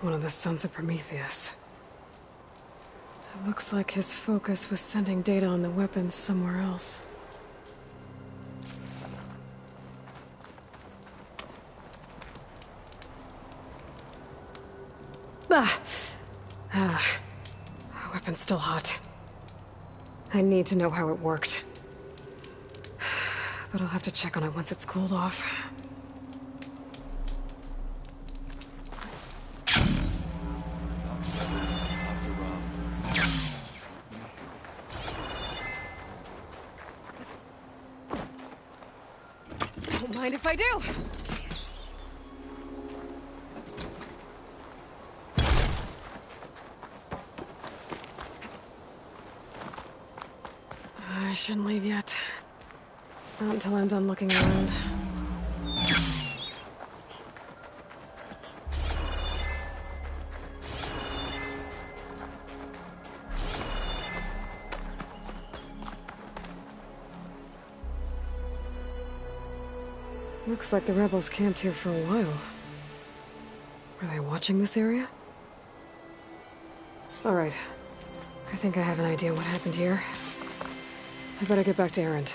One of the sons of Prometheus. It looks like his focus was sending data on the weapons somewhere else. Weapon's still hot. I need to know how it worked. But I'll have to check on it once it's cooled off. Don't mind if I do. I shouldn't leave yet. Not until I'm done looking around. Looks like the rebels camped here for a while. Were they watching this area? Alright. I think I have an idea what happened here. I better get back to Erend.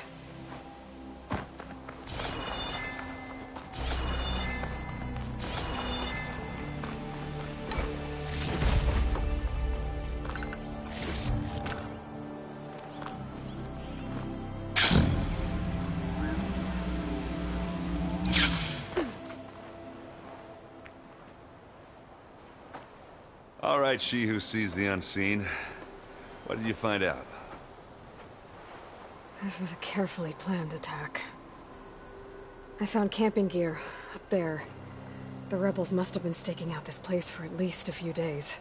All right, she who sees the unseen. What did you find out? This was a carefully planned attack. I found camping gear up there. The rebels must have been staking out this place for at least a few days.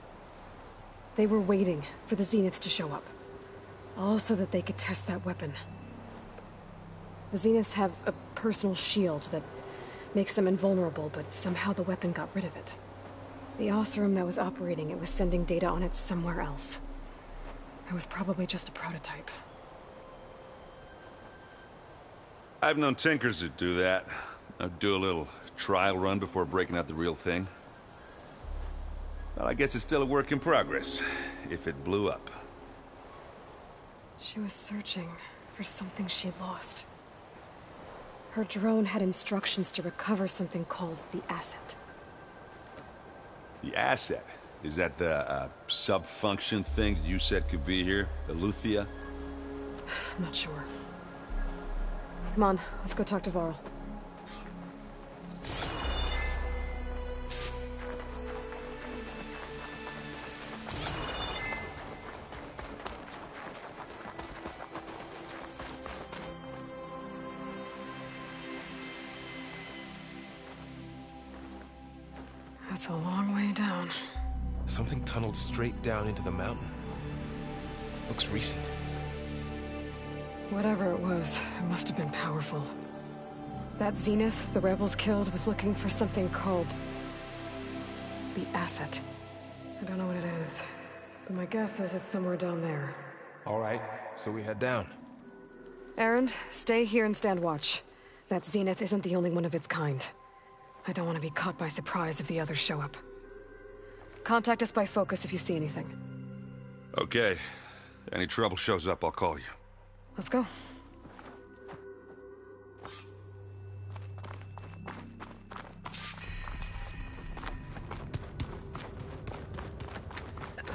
They were waiting for the Zeniths to show up. All so that they could test that weapon. The Zeniths have a personal shield that makes them invulnerable, but somehow the weapon got rid of it. The Oseram that was operating it was sending data on it somewhere else. It was probably just a prototype. I've known tinkers that do that. I'd do a little trial run before breaking out the real thing. Well, I guess it's still a work in progress, if it blew up. She was searching for something she lost. Her drone had instructions to recover something called the asset. The asset? Is that the sub-function thing that you said could be here? The Luthia? I'm not sure. Come on, let's go talk to Varl. That's a long way down. Something tunneled straight down into the mountain. Looks recent. Whatever it was, it must have been powerful. That Zenith the rebels killed was looking for something called the asset. I don't know what it is, but my guess is it's somewhere down there. All right, so we head down. Erend, stay here and stand watch. That Zenith isn't the only one of its kind. I don't want to be caught by surprise if the others show up. Contact us by focus if you see anything. Okay. Any trouble shows up, I'll call you. Let's go.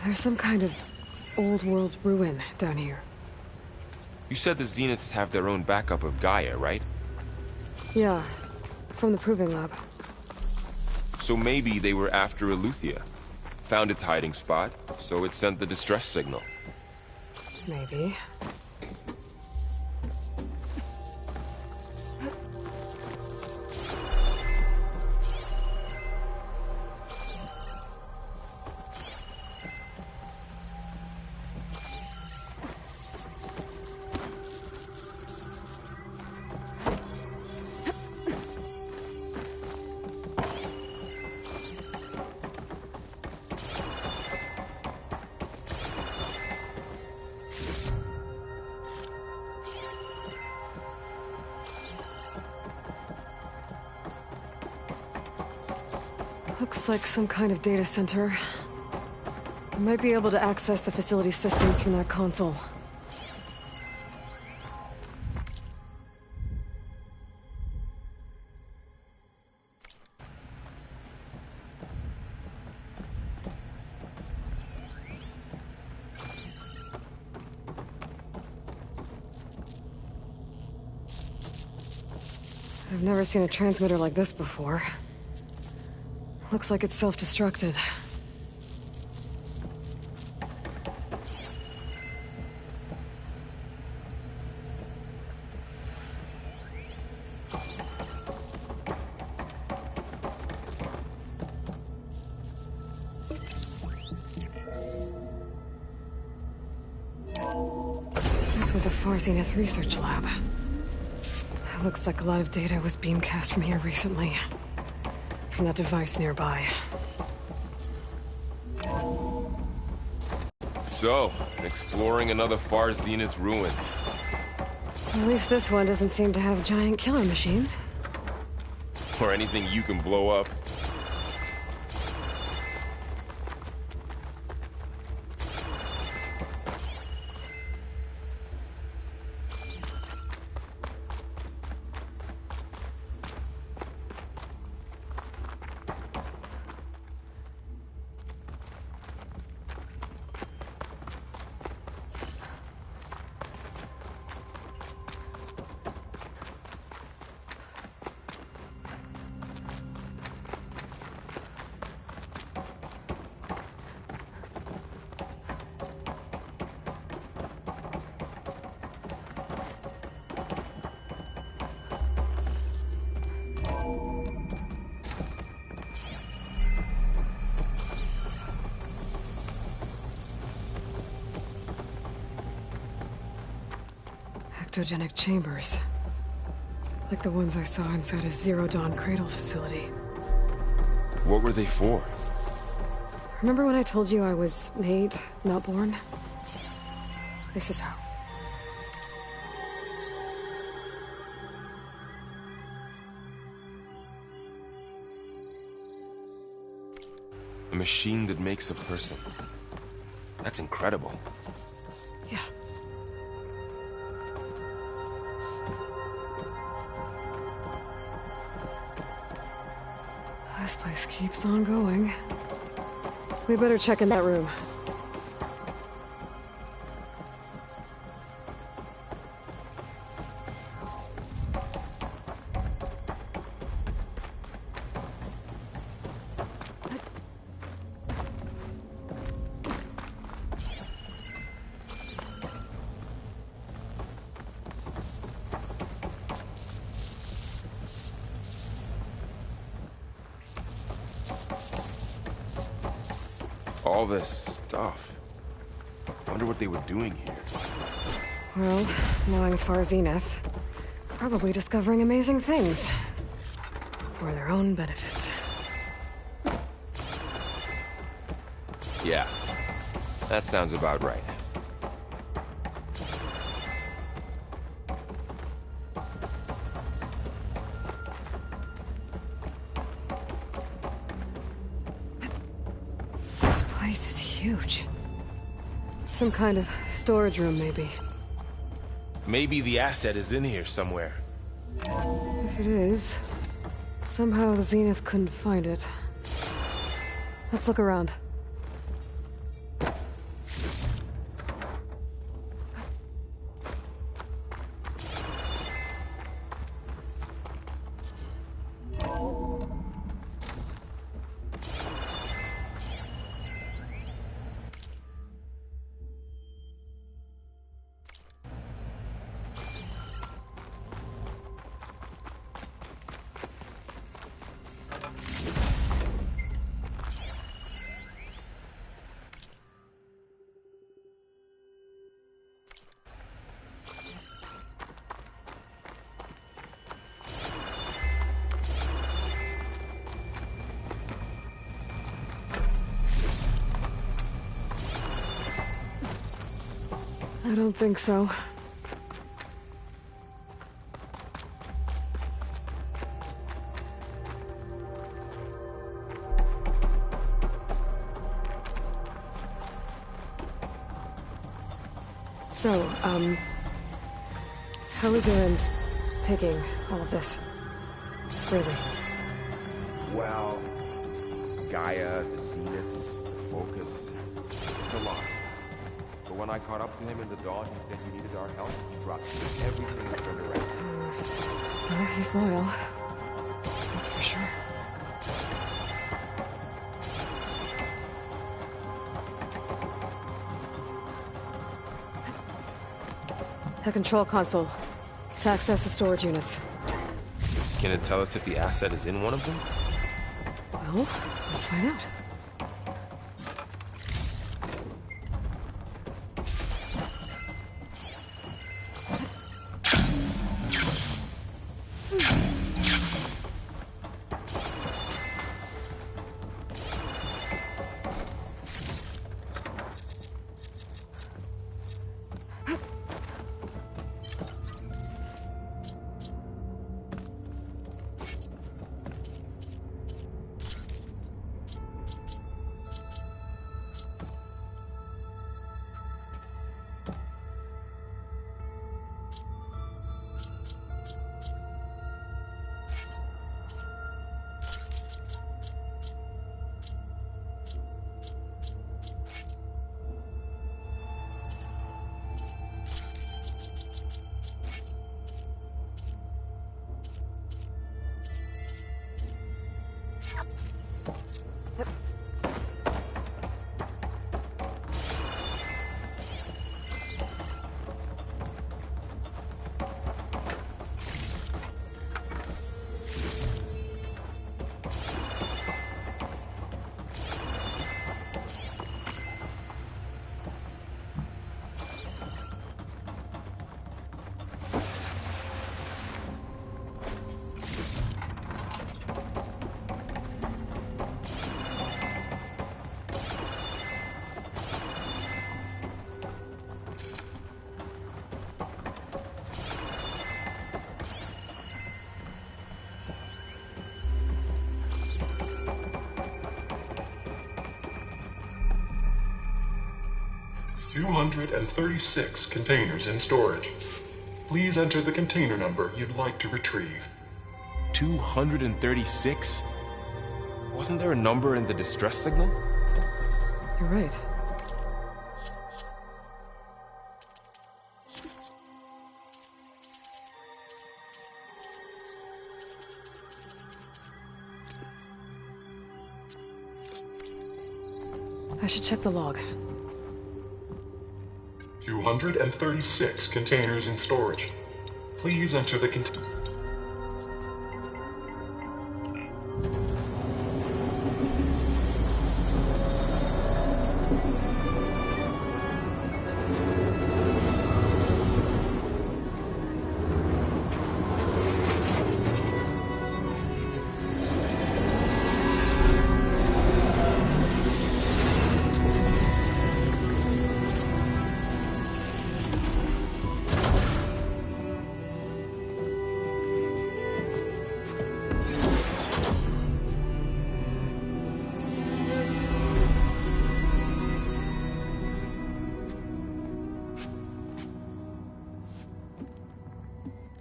There's some kind of old-world ruin down here. You said the Zeniths have their own backup of Gaia, right? Yeah, from the Proving Lab. So maybe they were after Eleuthia. Found its hiding spot, so it sent the distress signal. Maybe. Looks like some kind of data center. I might be able to access the facility systems from that console. I've never seen a transmitter like this before. Looks like it's self-destructed. This was a Far Zenith research lab. It looks like a lot of data was beamcast from here recently. From that device nearby. So, exploring another Far Zenith ruin. At least this one doesn't seem to have giant killer machines. Or anything you can blow up. Ectogenic chambers. Like the ones I saw inside a Zero Dawn cradle facility. What were they for? Remember when I told you I was made, not born? This is how. A machine that makes a person. That's incredible. Yeah. This place keeps on going. We better check in that room. All this stuff. Wonder what they were doing here. Well, knowing Far Zenith, probably discovering amazing things. For their own benefit. Yeah, that sounds about right. This place is huge. Some kind of storage room, maybe. Maybe the asset is in here somewhere. If it is, somehow the Zenith couldn't find it. Let's look around. I don't think so. So, how is Erend taking all of this? Really? Well, Gaia, the Zeniths, the Focus, it's a lot. But when I caught up to him in the dawn, he said he needed our help. He dropped everything and turned around. Well, he's loyal. That's for sure. A control console. To access the storage units. Can it tell us if the asset is in one of them? Well, let's find out. 236 containers in storage. Please enter the container number you'd like to retrieve. 236? Wasn't there a number in the distress signal? You're right. I should check the log. 236 containers in storage. Please enter the container.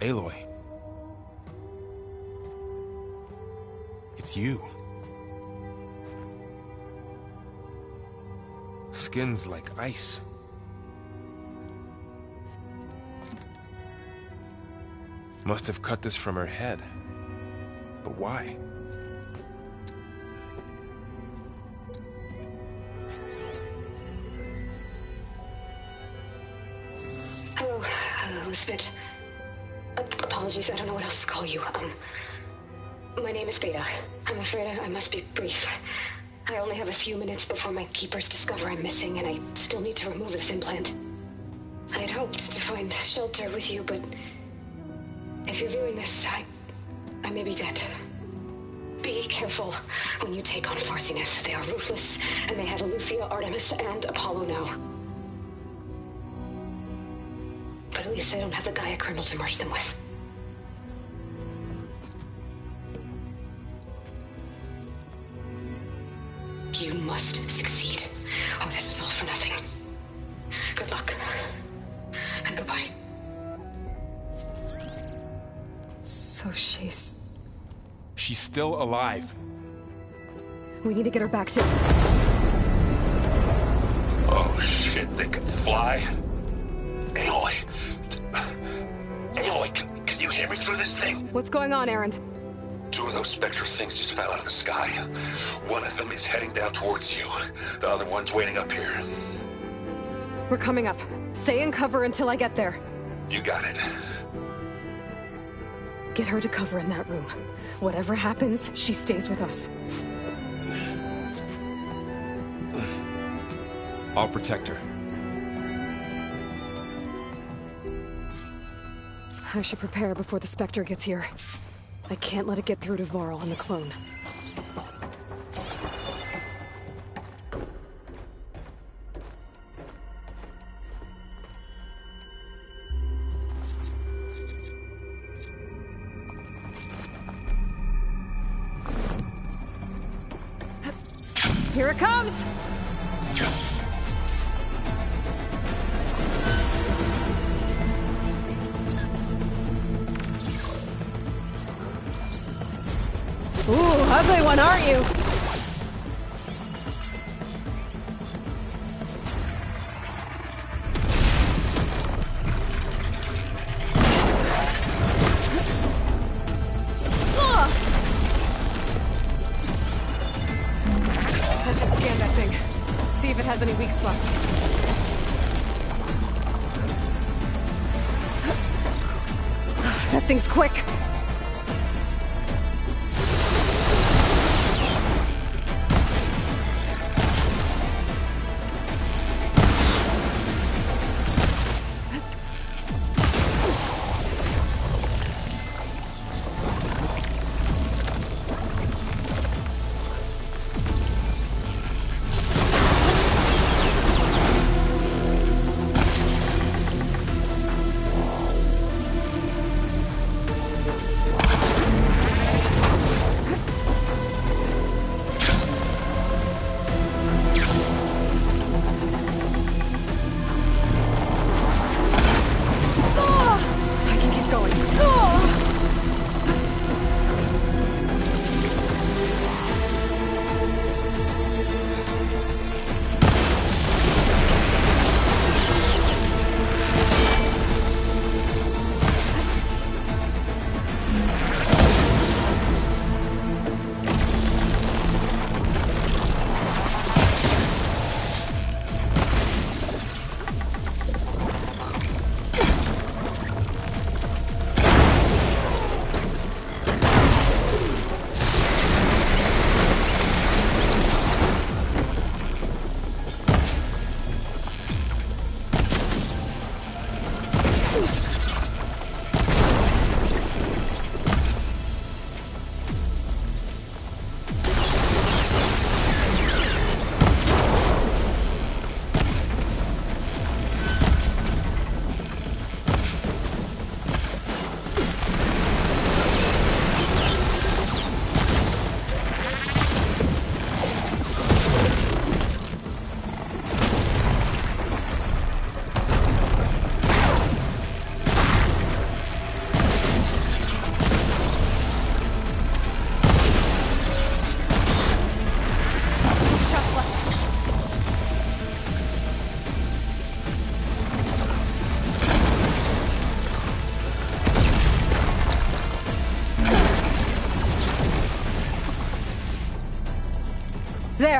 Aloy. It's you. Skin's like ice. Must have cut this from her head. But why? Hello, Spit. Apologies, I don't know what else to call you. My name is Beta. I'm afraid I must be brief. I only have a few minutes before my keepers discover I'm missing, and I still need to remove this implant. I had hoped to find shelter with you, but if you're viewing this, I may be dead. Be careful when you take on Farsineth. They are ruthless, and they have Eleuthia, Artemis, and Apollo now. But at least I don't have the Gaia kernel to merge them with. You must succeed, or this was all for nothing. Good luck. And goodbye. So she's still alive. We need to get her back to... Oh shit, they can fly? Aloy! Aloy, can you hear me through this thing? What's going on, Erend? Two of those spectral things just fell out of the sky. One of them is heading down towards you. The other one's waiting up here. We're coming up. Stay in cover until I get there. You got it. Get her to cover in that room. Whatever happens, she stays with us. I'll protect her. I should prepare before the Spectre gets here. I can't let it get through to Varl and the clone. Here it comes! Ooh, ugly one, aren't you? I should scan that thing. See if it has any weak spots. That thing's quick.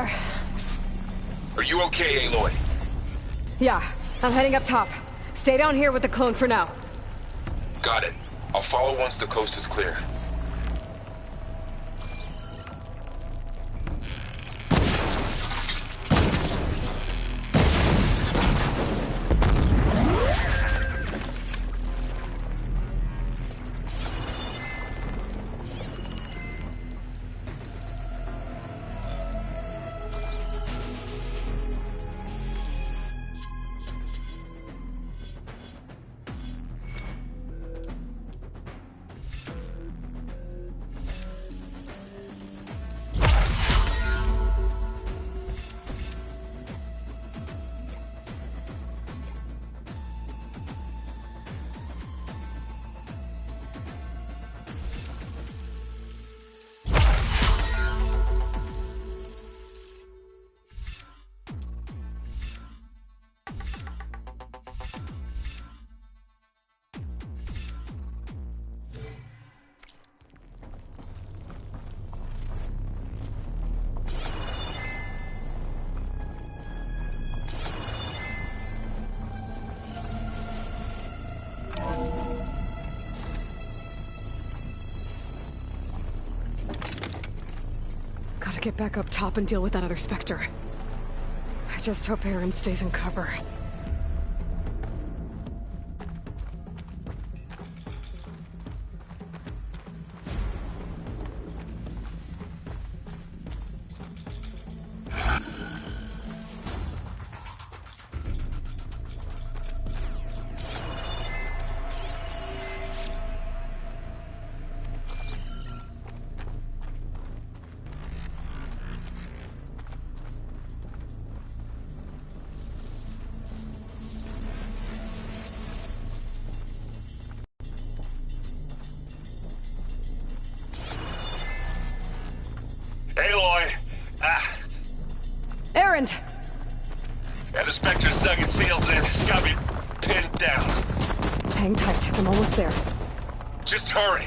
there. Are you okay, Aloy? Yeah, I'm heading up top. Stay down here with the clone for now. Got it. I'll follow once the coast is clear. Gotta get back up top and deal with that other Spectre. I just hope Aaron stays in cover. Aloy! Aaron! Yeah, the Spectre's dug its seals in. It's gotta be pinned down. Hang tight, I'm almost there. Just hurry.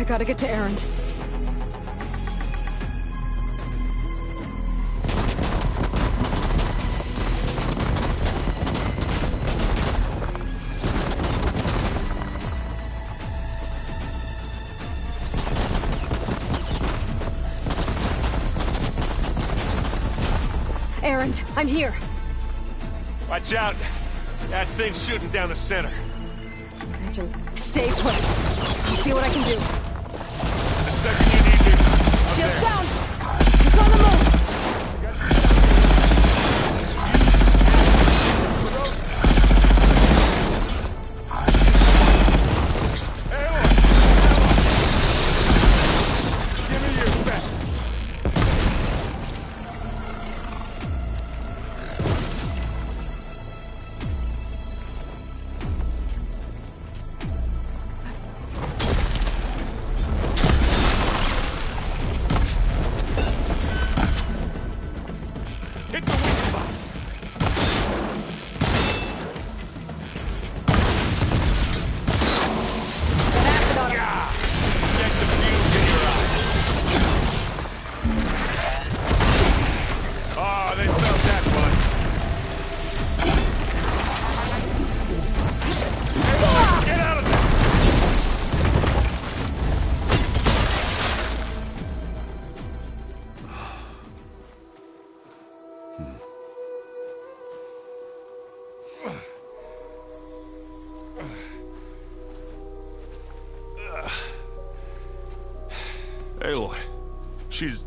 Gotta get to Aaron. Aaron, I'm here. Watch out. That thing's shooting down the center. Gretchen, stay put. I'll see what I can do. Shield down! He's on the move! Give me your back. Aloy, she's...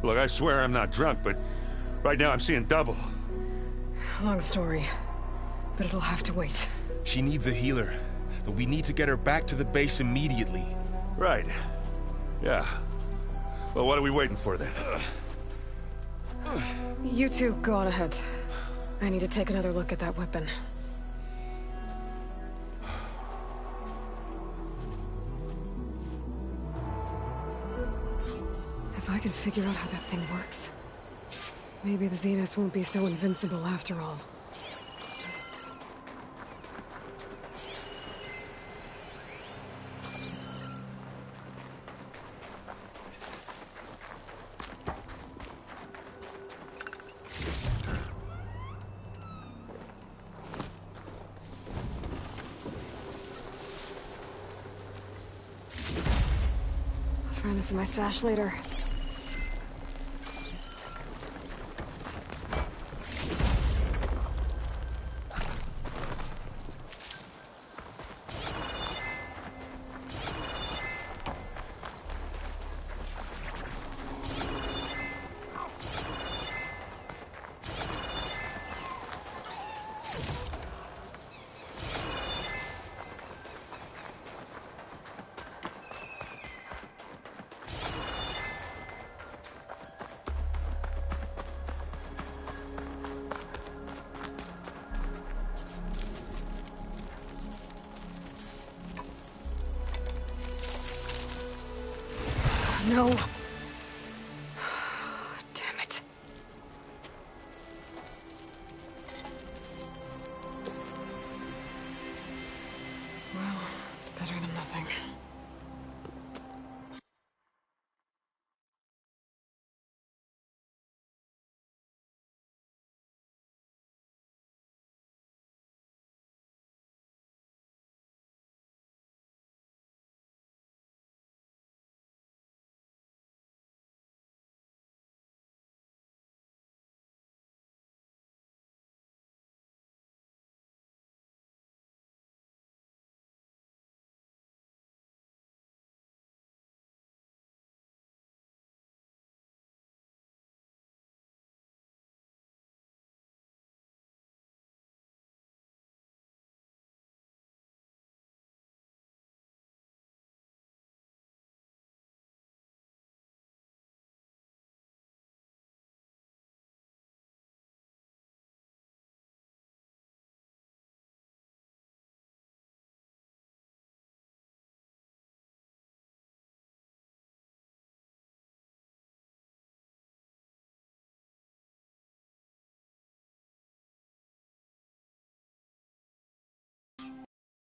Look, I swear I'm not drunk, but right now I'm seeing double. Long story, but it'll have to wait. She needs a healer, but we need to get her back to the base immediately. Right. Yeah. Well, what are we waiting for then? You two go on ahead. I need to take another look at that weapon. If I can figure out how that thing works, maybe the Zeniths won't be so invincible after all. I'll find this in my stash later. No. Damn it. Well, it's better than nothing.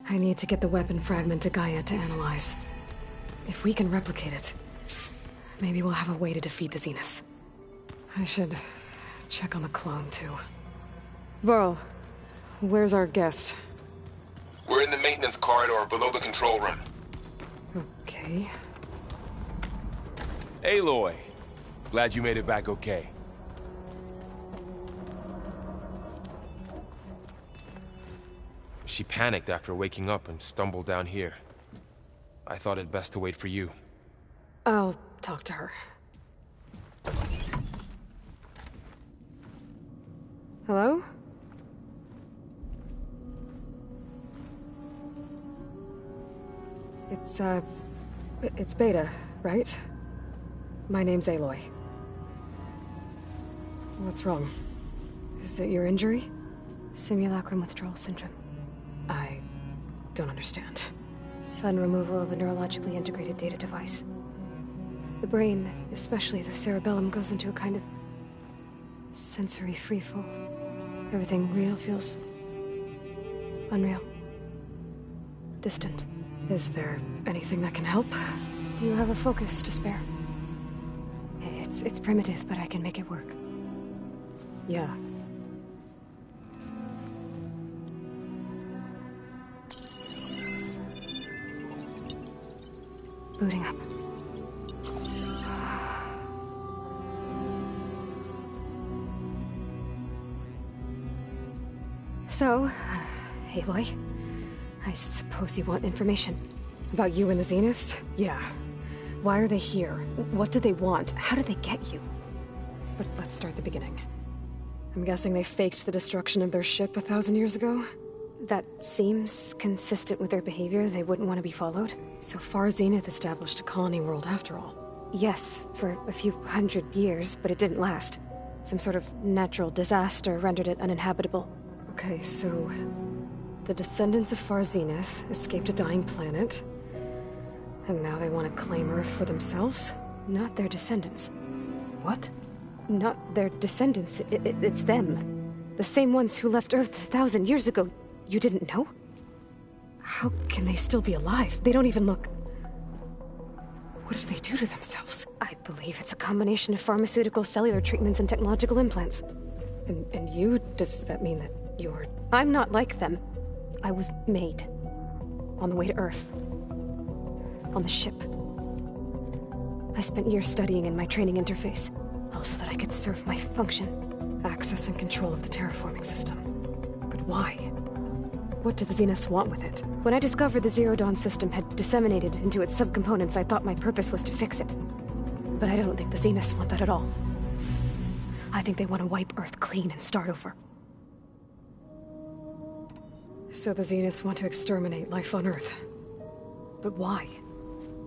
I need to get the weapon fragment to Gaia to analyze. If we can replicate it, maybe we'll have a way to defeat the Zeniths. I should check on the clone, too. Varl, where's our guest? We're in the maintenance corridor below the control room. Okay. Aloy, glad you made it back okay. She panicked after waking up and stumbled down here. I thought it best to wait for you. I'll talk to her. Hello? It's Beta, right? My name's Aloy. What's wrong? Is it your injury? Simulacrum withdrawal syndrome. I don't understand. Sudden removal of a neurologically integrated data device. The brain, especially the cerebellum, goes into a kind of sensory freefall. Everything real feels unreal. Distant. Is there anything that can help? Do you have a focus to spare? It's primitive, but I can make it work. Yeah. Booting up. So, Aloy, I suppose you want information. About you and the Zeniths? Yeah. Why are they here? What do they want? How did they get you? But let's start the beginning. I'm guessing they faked the destruction of their ship 1,000 years ago? That seems consistent with their behavior. They wouldn't want to be followed. So far, Zenith established a colony world after all. Yes, for a few hundred years, but it didn't last. Some sort of natural disaster rendered it uninhabitable. Okay, so the descendants of Far Zenith escaped a dying planet, and now they want to claim Earth for themselves? Not their descendants. What? Not their descendants. It's them. The same ones who left Earth 1,000 years ago. You didn't know? How can they still be alive? They don't even look... What did they do to themselves? I believe it's a combination of pharmaceutical, cellular treatments, and technological implants. And you? Does that mean that you're... I'm not like them. I was made. On the way to Earth. On the ship. I spent years studying in my training interface, all so that I could serve my function. Access and control of the terraforming system. But why? What do the Zeniths want with it? When I discovered the Zero Dawn system had disseminated into its subcomponents, I thought my purpose was to fix it. But I don't think the Zeniths want that at all. I think they want to wipe Earth clean and start over. So the Zeniths want to exterminate life on Earth. But why?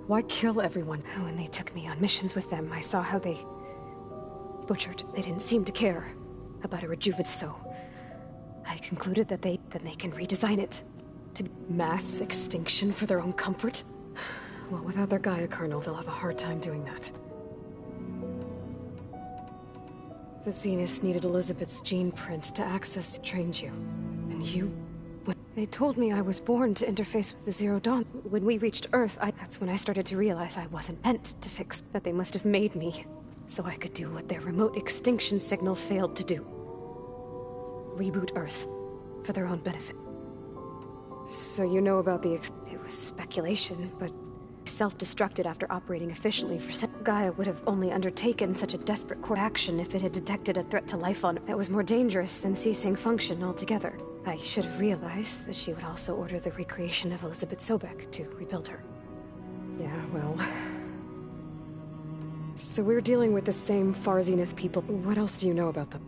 Why kill everyone? When they took me on missions with them, I saw how they... butchered. They didn't seem to care about a rejuvenate, so... I concluded that then they can redesign it. To mass extinction for their own comfort? Well, without their Gaia kernel, they'll have a hard time doing that. The Zeniths needed Elizabeth's gene print to access trained you. And you... They told me I was born to interface with the Zero Dawn. When we reached Earth, that's when I started to realize I wasn't meant to fix. That they must have made me, so I could do what their remote extinction signal failed to do. Reboot Earth, for their own benefit. So you know about the It was speculation, but... self-destructed after operating efficiently for Gaia would have only undertaken such a desperate course of action if it had detected a threat to life on Earth that was more dangerous than ceasing function altogether. I should have realized that she would also order the recreation of Elizabeth Sobek to rebuild her. Yeah, well... So we're dealing with the same Far Zenith people. What else do you know about them?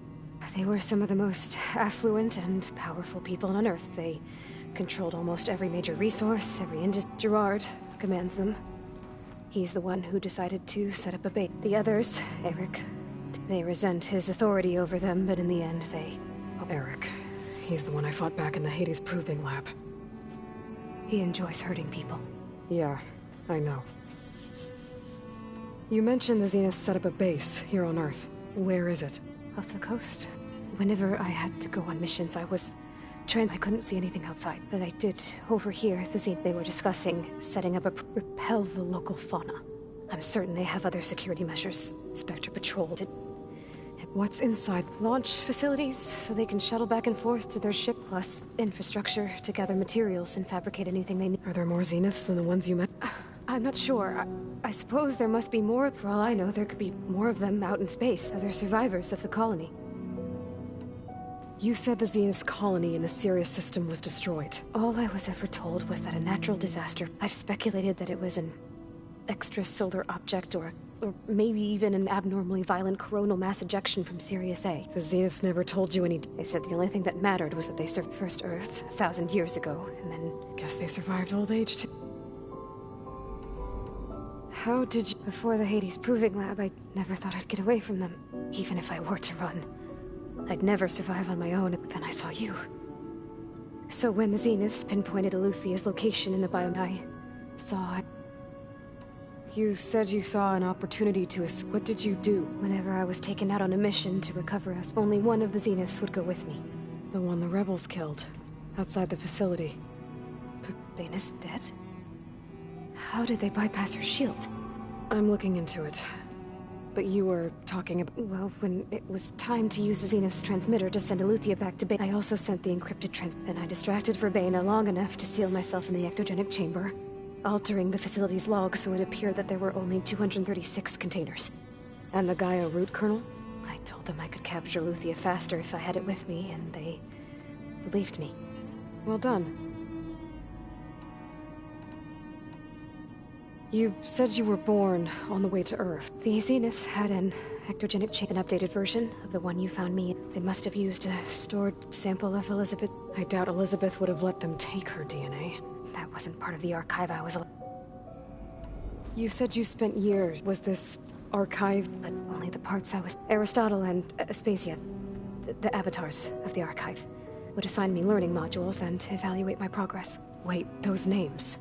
They were some of the most affluent and powerful people on Earth. They controlled almost every major resource, every industry. Gerard commands them. He's the one who decided to set up a base. The others, Eric, they resent his authority over them, but in the end they... Oh, Eric. He's the one I fought back in the Hades Proving Lab. He enjoys hurting people. Yeah, I know. You mentioned the Zeniths set up a base here on Earth. Where is it? Off the coast. Whenever I had to go on missions, I was trained. I couldn't see anything outside, but I did overhear the Zenith. They were discussing setting up a repel the local fauna. I'm certain they have other security measures. Spectre Patrol. What's inside? Launch facilities, so they can shuttle back and forth to their ship, plus infrastructure to gather materials and fabricate anything they need. Are there more Zeniths than the ones you met? I'm not sure. I suppose there must be more. For all I know, there could be more of them out in space. Other survivors of the colony. You said the Zenith's colony in the Sirius system was destroyed. All I was ever told was that a natural disaster. I've speculated that it was an extrasolar object or maybe even an abnormally violent coronal mass ejection from Sirius A. The Zeniths never told you any... They said the only thing that mattered was that they served first Earth 1,000 years ago, and then... Guess they survived old age too. How did you... Before the Hades Proving Lab, I never thought I'd get away from them, even if I were to run. I'd never survive on my own, but then I saw you. So when the Zeniths pinpointed Eluthia's location in the biome, I saw... You said you saw an opportunity to escape. What did you do? Whenever I was taken out on a mission to recover us, only one of the Zeniths would go with me. The one the rebels killed, outside the facility. Bana's dead? How did they bypass her shield? I'm looking into it. But you were talking about... Well, when it was time to use the Zenith's transmitter to send Eluthia back to Bana, I also sent the encrypted Then I distracted Verbena long enough to seal myself in the ectogenic chamber, altering the facility's log so it appeared that there were only 236 containers. And the Gaia root kernel? I told them I could capture Eluthia faster if I had it with me, and they believed me. Well done. You said you were born on the way to Earth. The Zeniths had an ectogenic chip, an updated version of the one you found me. They must have used a stored sample of Elizabeth. I doubt Elizabeth would have let them take her DNA. That wasn't part of the archive I was... You said you spent years. Was this archive? But only the parts I was... Aristotle and Aspasia, the avatars of the archive, would assign me learning modules and evaluate my progress. Wait, those names...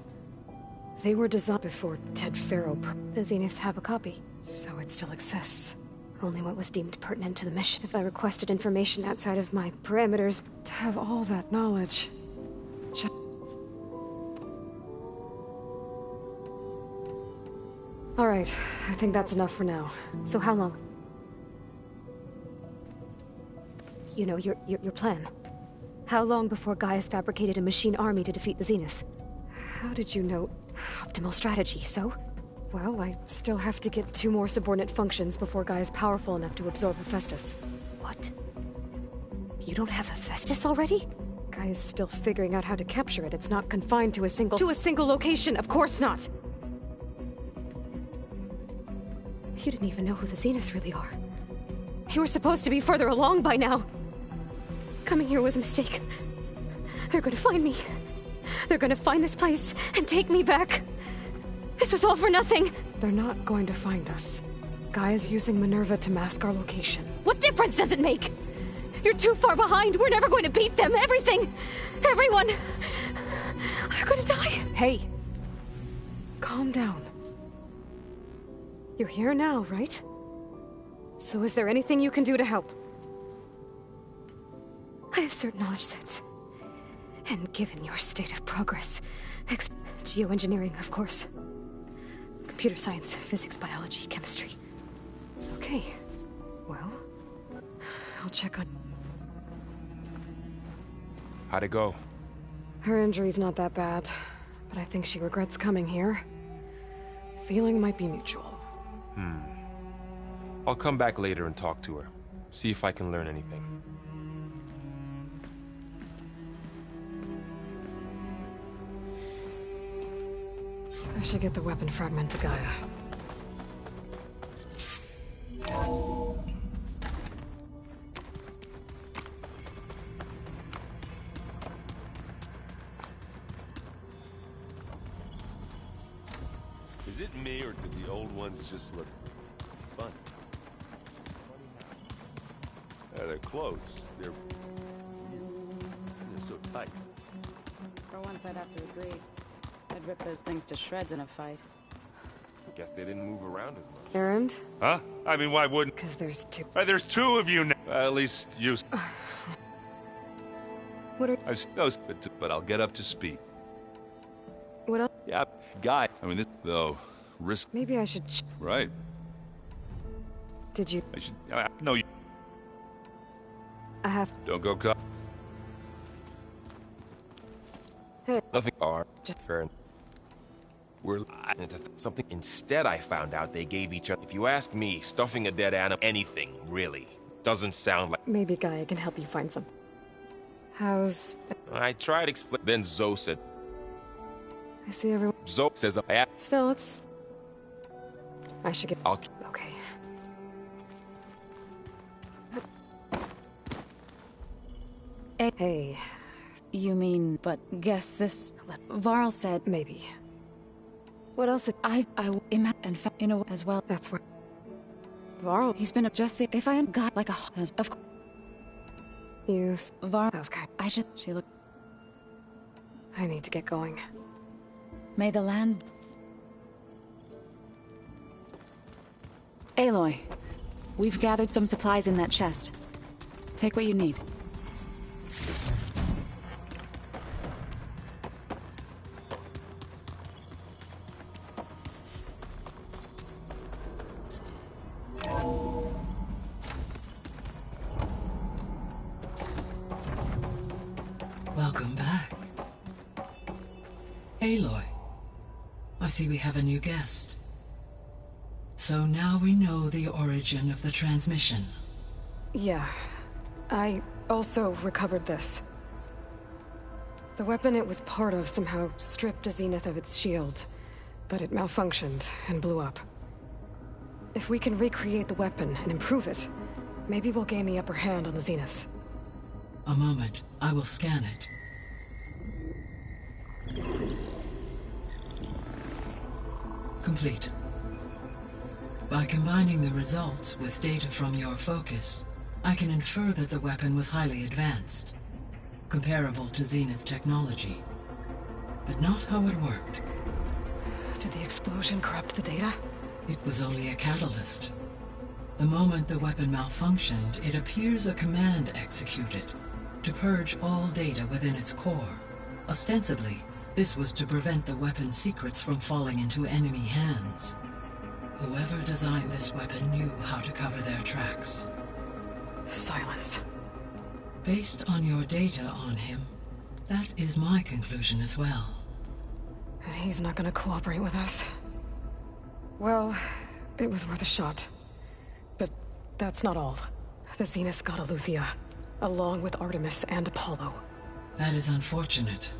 They were designed before Ted Farrow. The Zeniths have a copy, so it still exists. Only what was deemed pertinent to the mission. If I requested information outside of my parameters, to have all that knowledge. All right, I think that's enough for now. So how long? You know, your plan. How long before Gaius fabricated a machine army to defeat the Zeniths? How did you know? Optimal strategy, so? Well, I still have to get 2 more subordinate functions before Gaia's powerful enough to absorb Hephaestus. What? You don't have Hephaestus already? Gaia's still figuring out how to capture it. It's not confined to a single location, of course not! You didn't even know who the Zeniths really are. You were supposed to be further along by now. Coming here was a mistake. They're gonna find me. They're gonna find this place and take me back. This was all for nothing! They're not going to find us. Gaia's using Minerva to mask our location. What difference does it make? You're too far behind. We're never going to beat them. Everything. Everyone. They're gonna die. Hey. Calm down. You're here now, right? So is there anything you can do to help? I have certain knowledge sets. And given your state of progress, geoengineering, of course. Computer science, physics, biology, chemistry. Okay. Well, I'll check on... How'd it go? Her injury's not that bad, but I think she regrets coming here. Feeling might be mutual. I'll come back later and talk to her. See if I can learn anything. I should get the weapon fragment to Gaia. Is it me, or do the old ones just look fun? They're close. They're so tight. For once, I'd have to agree. I'd rip those things to shreds in a fight. Guess they didn't move around as much. Errand? Huh? I mean, why wouldn't? Because there's 2. There's 2 of you now. At least you. What are... But I'll get up to speed. What else? Yeah, guy. I mean, this, though, risk... Maybe I should... Right. Did you... I should... No, you... I have... Don't go cut. Hey. Nothing are. Just fair. We're into something. Instead, I found out they gave each other... If you ask me, stuffing a dead animal, anything, really, doesn't sound like... Maybe Gaia can help you find some. How's... I tried to explain... Then Zoe said... I see everyone... Zoe says I... Still, it's... I should get... I'll... Okay. Hey. You mean, but guess this... Varl said... Maybe. What else? I imagine, and you know, as well. That's where... Varl... He's been just the... If I had got like a... Of course... Use... Varl... That was kind... I just... She looked... I need to get going. May the land... Aloy, we've gathered some supplies in that chest. Take what you need. Welcome back. Aloy, I see we have a new guest. So now we know the origin of the transmission. Yeah. I also recovered this. The weapon it was part of somehow stripped a Zenith of its shield, but it malfunctioned and blew up. If we can recreate the weapon and improve it, maybe we'll gain the upper hand on the Zeniths. A moment, I will scan it. Complete. By combining the results with data from your focus, I can infer that the weapon was highly advanced, comparable to Zenith technology, but not how it worked. Did the explosion corrupt the data? It was only a catalyst. The moment the weapon malfunctioned, it appears a command executed to purge all data within its core. Ostensibly, this was to prevent the weapon's secrets from falling into enemy hands. Whoever designed this weapon knew how to cover their tracks. Silence. Based on your data on him, that is my conclusion as well. And he's not gonna cooperate with us. Well, it was worth a shot. But that's not all. The Zeniths got Eleuthia, along with Artemis and Apollo. That is unfortunate.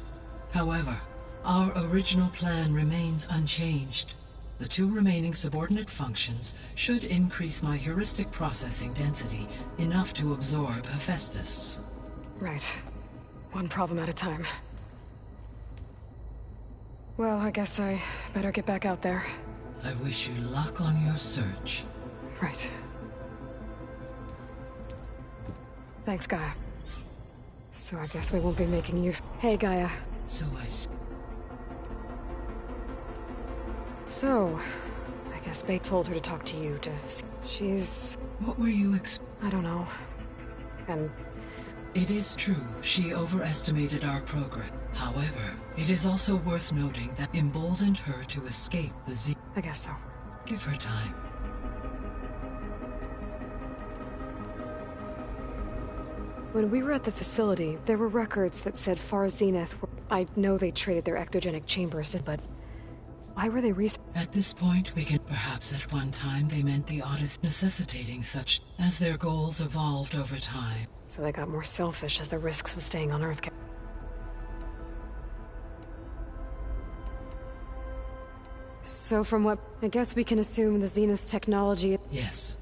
However, our original plan remains unchanged. The 2 remaining subordinate functions should increase my heuristic processing density enough to absorb Hephaestus. Right. One problem at a time. Well, I guess I better get back out there. I wish you luck on your search. Right. Thanks, Gaia. So I guess we won't be making use. Hey, Gaia. So I guess Bay told her to talk to you to see. She's... What were you I don't know. And... It is true, she overestimated our progress. However, it is also worth noting that emboldened her to escape the Z. I guess so. Give her time. When we were at the facility, there were records that said Far Zenith were... I know they traded their ectogenic chambers, but... Why were they At this point, we can... Perhaps at one time they meant the Odyssey, necessitating such... As their goals evolved over time. So they got more selfish as the risks of staying on Earth. So from what... I guess we can assume the Zenith's technology... Yes.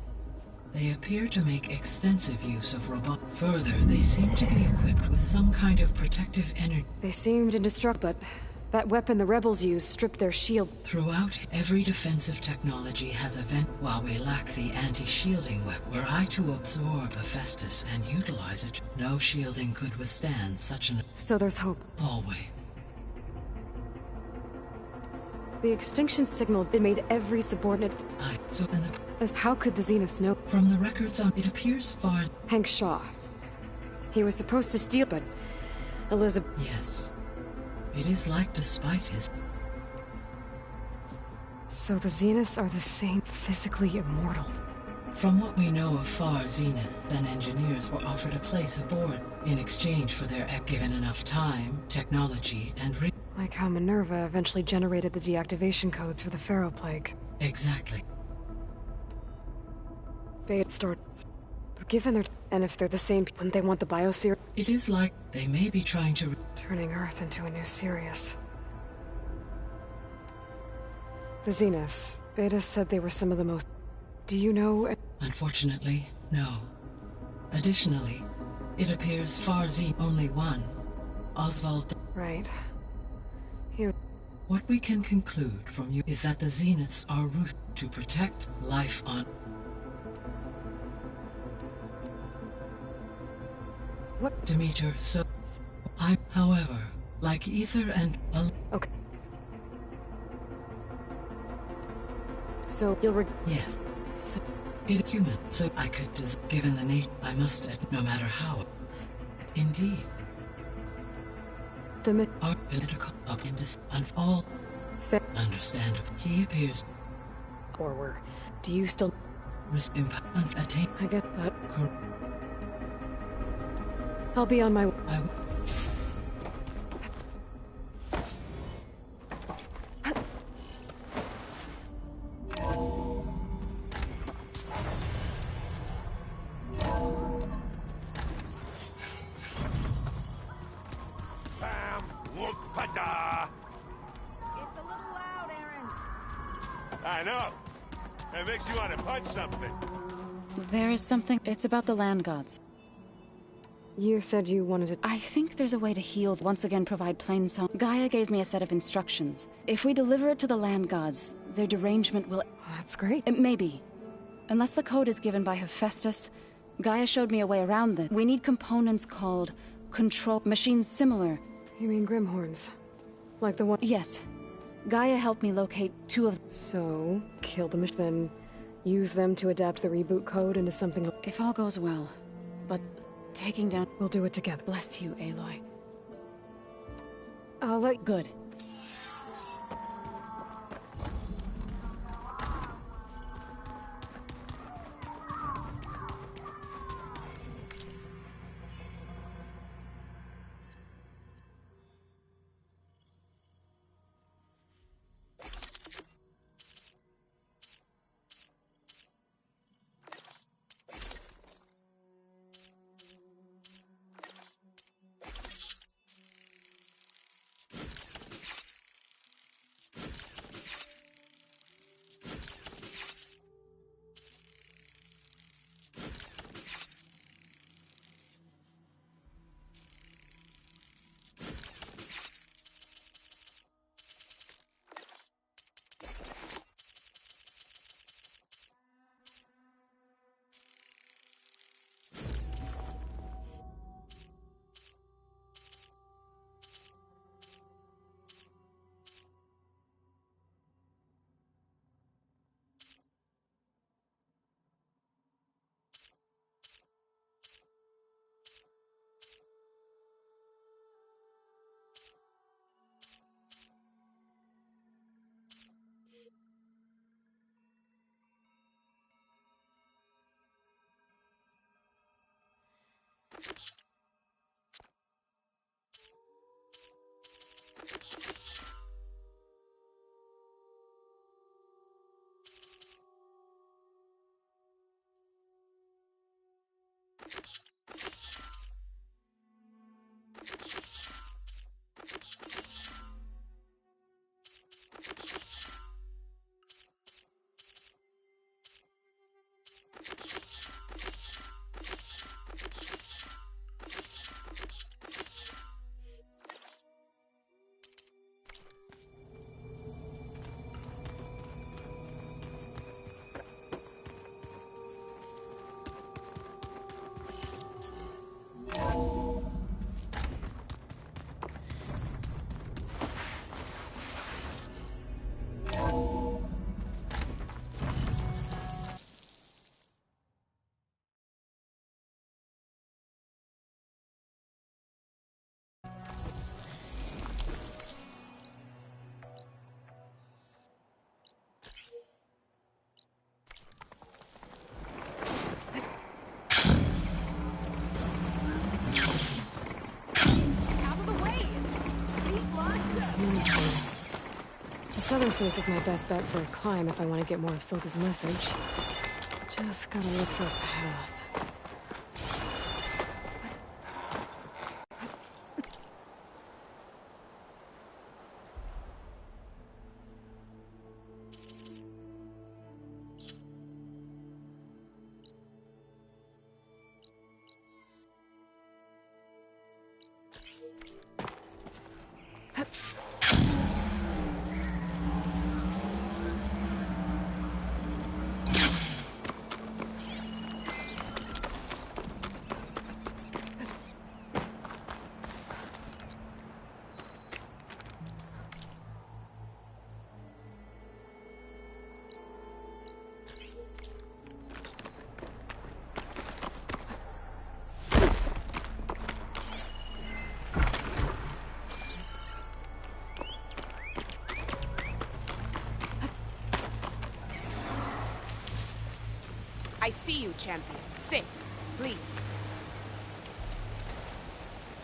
They appear to make extensive use of robot. Further, they seem to be equipped with some kind of protective energy. They seemed indestructible, but that weapon the rebels used stripped their shield. Throughout, every defensive technology has a vent. While we lack the anti-shielding weapon, were I to absorb Hephaestus and utilize it, no shielding could withstand such an... So there's hope. Always. The extinction signal made every subordinate... How could the Zeniths know? From the records on... It appears far... Hank Shaw. He was supposed to steal, but... Elizabeth... Yes. It is like despite his... So the Zeniths are the same, physically immortal. From what we know of Far Zenith, then engineers were offered a place aboard in exchange for their given enough time, technology, and like how Minerva eventually generated the deactivation codes for the Pharaoh Plague. Exactly. They start... But given their... And if they're the same, wouldn't they want the biosphere? It is like they may be trying to... Turning Earth into a new Sirius. The Zeniths. Beta said they were some of the most... Do you know... Unfortunately, no. Additionally, it appears Far Z only one. Oswald... Right. What we can conclude from you is that the Zeniths are ruthless to protect life on... What? Demeter, so... However, like Ether and... Okay. So, you'll Yes. So... It human, so I could given the nature, I must no matter how. Indeed. The myth... Are political up in this... And all... Understandable. He appears... Or were... Do you still... Attain... I get that. I'll be on my... I know. It makes you want to punch something. There is something... It's about the land gods. You said you wanted to... I think there's a way to heal, once again provide plain song. Gaia gave me a set of instructions. If we deliver it to the land gods, their derangement will... That's great. It may be. Unless the code is given by Hephaestus, Gaia showed me a way around this. We need components called control... machines similar. You mean Grimhorns? Like the one... Yes. Gaia helped me locate 2 of... So, kill the machine, then use them to adapt the reboot code into something... If all goes well. But taking down... We'll do it together. Bless you, Aloy. I'll let... Good. The southern face is my best bet for a climb if I want to get more of Silka's message. Just gotta look for a path. I see you, champion. Sit, please.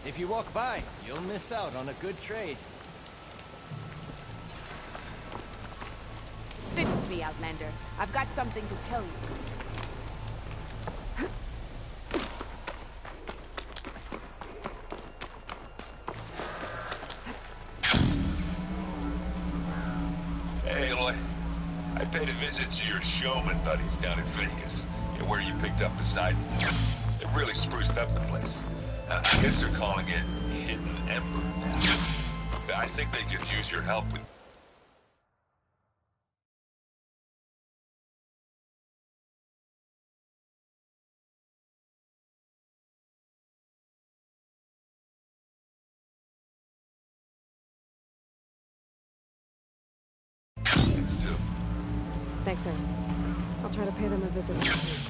If you walk by, you'll miss out on a good trade. Sit with me, Outlander. I've got something to tell you. Hey, Aloy. I paid a visit to your showman buddies down in Vegas, where you picked up beside me. It really spruced up the place. I guess they're calling it Hidden Ember now. I think they could use your help with Thanks, Erin. I'll try to pay them a visit next week.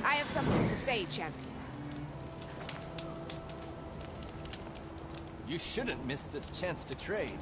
I have something to say, champion. You shouldn't miss this chance to trade.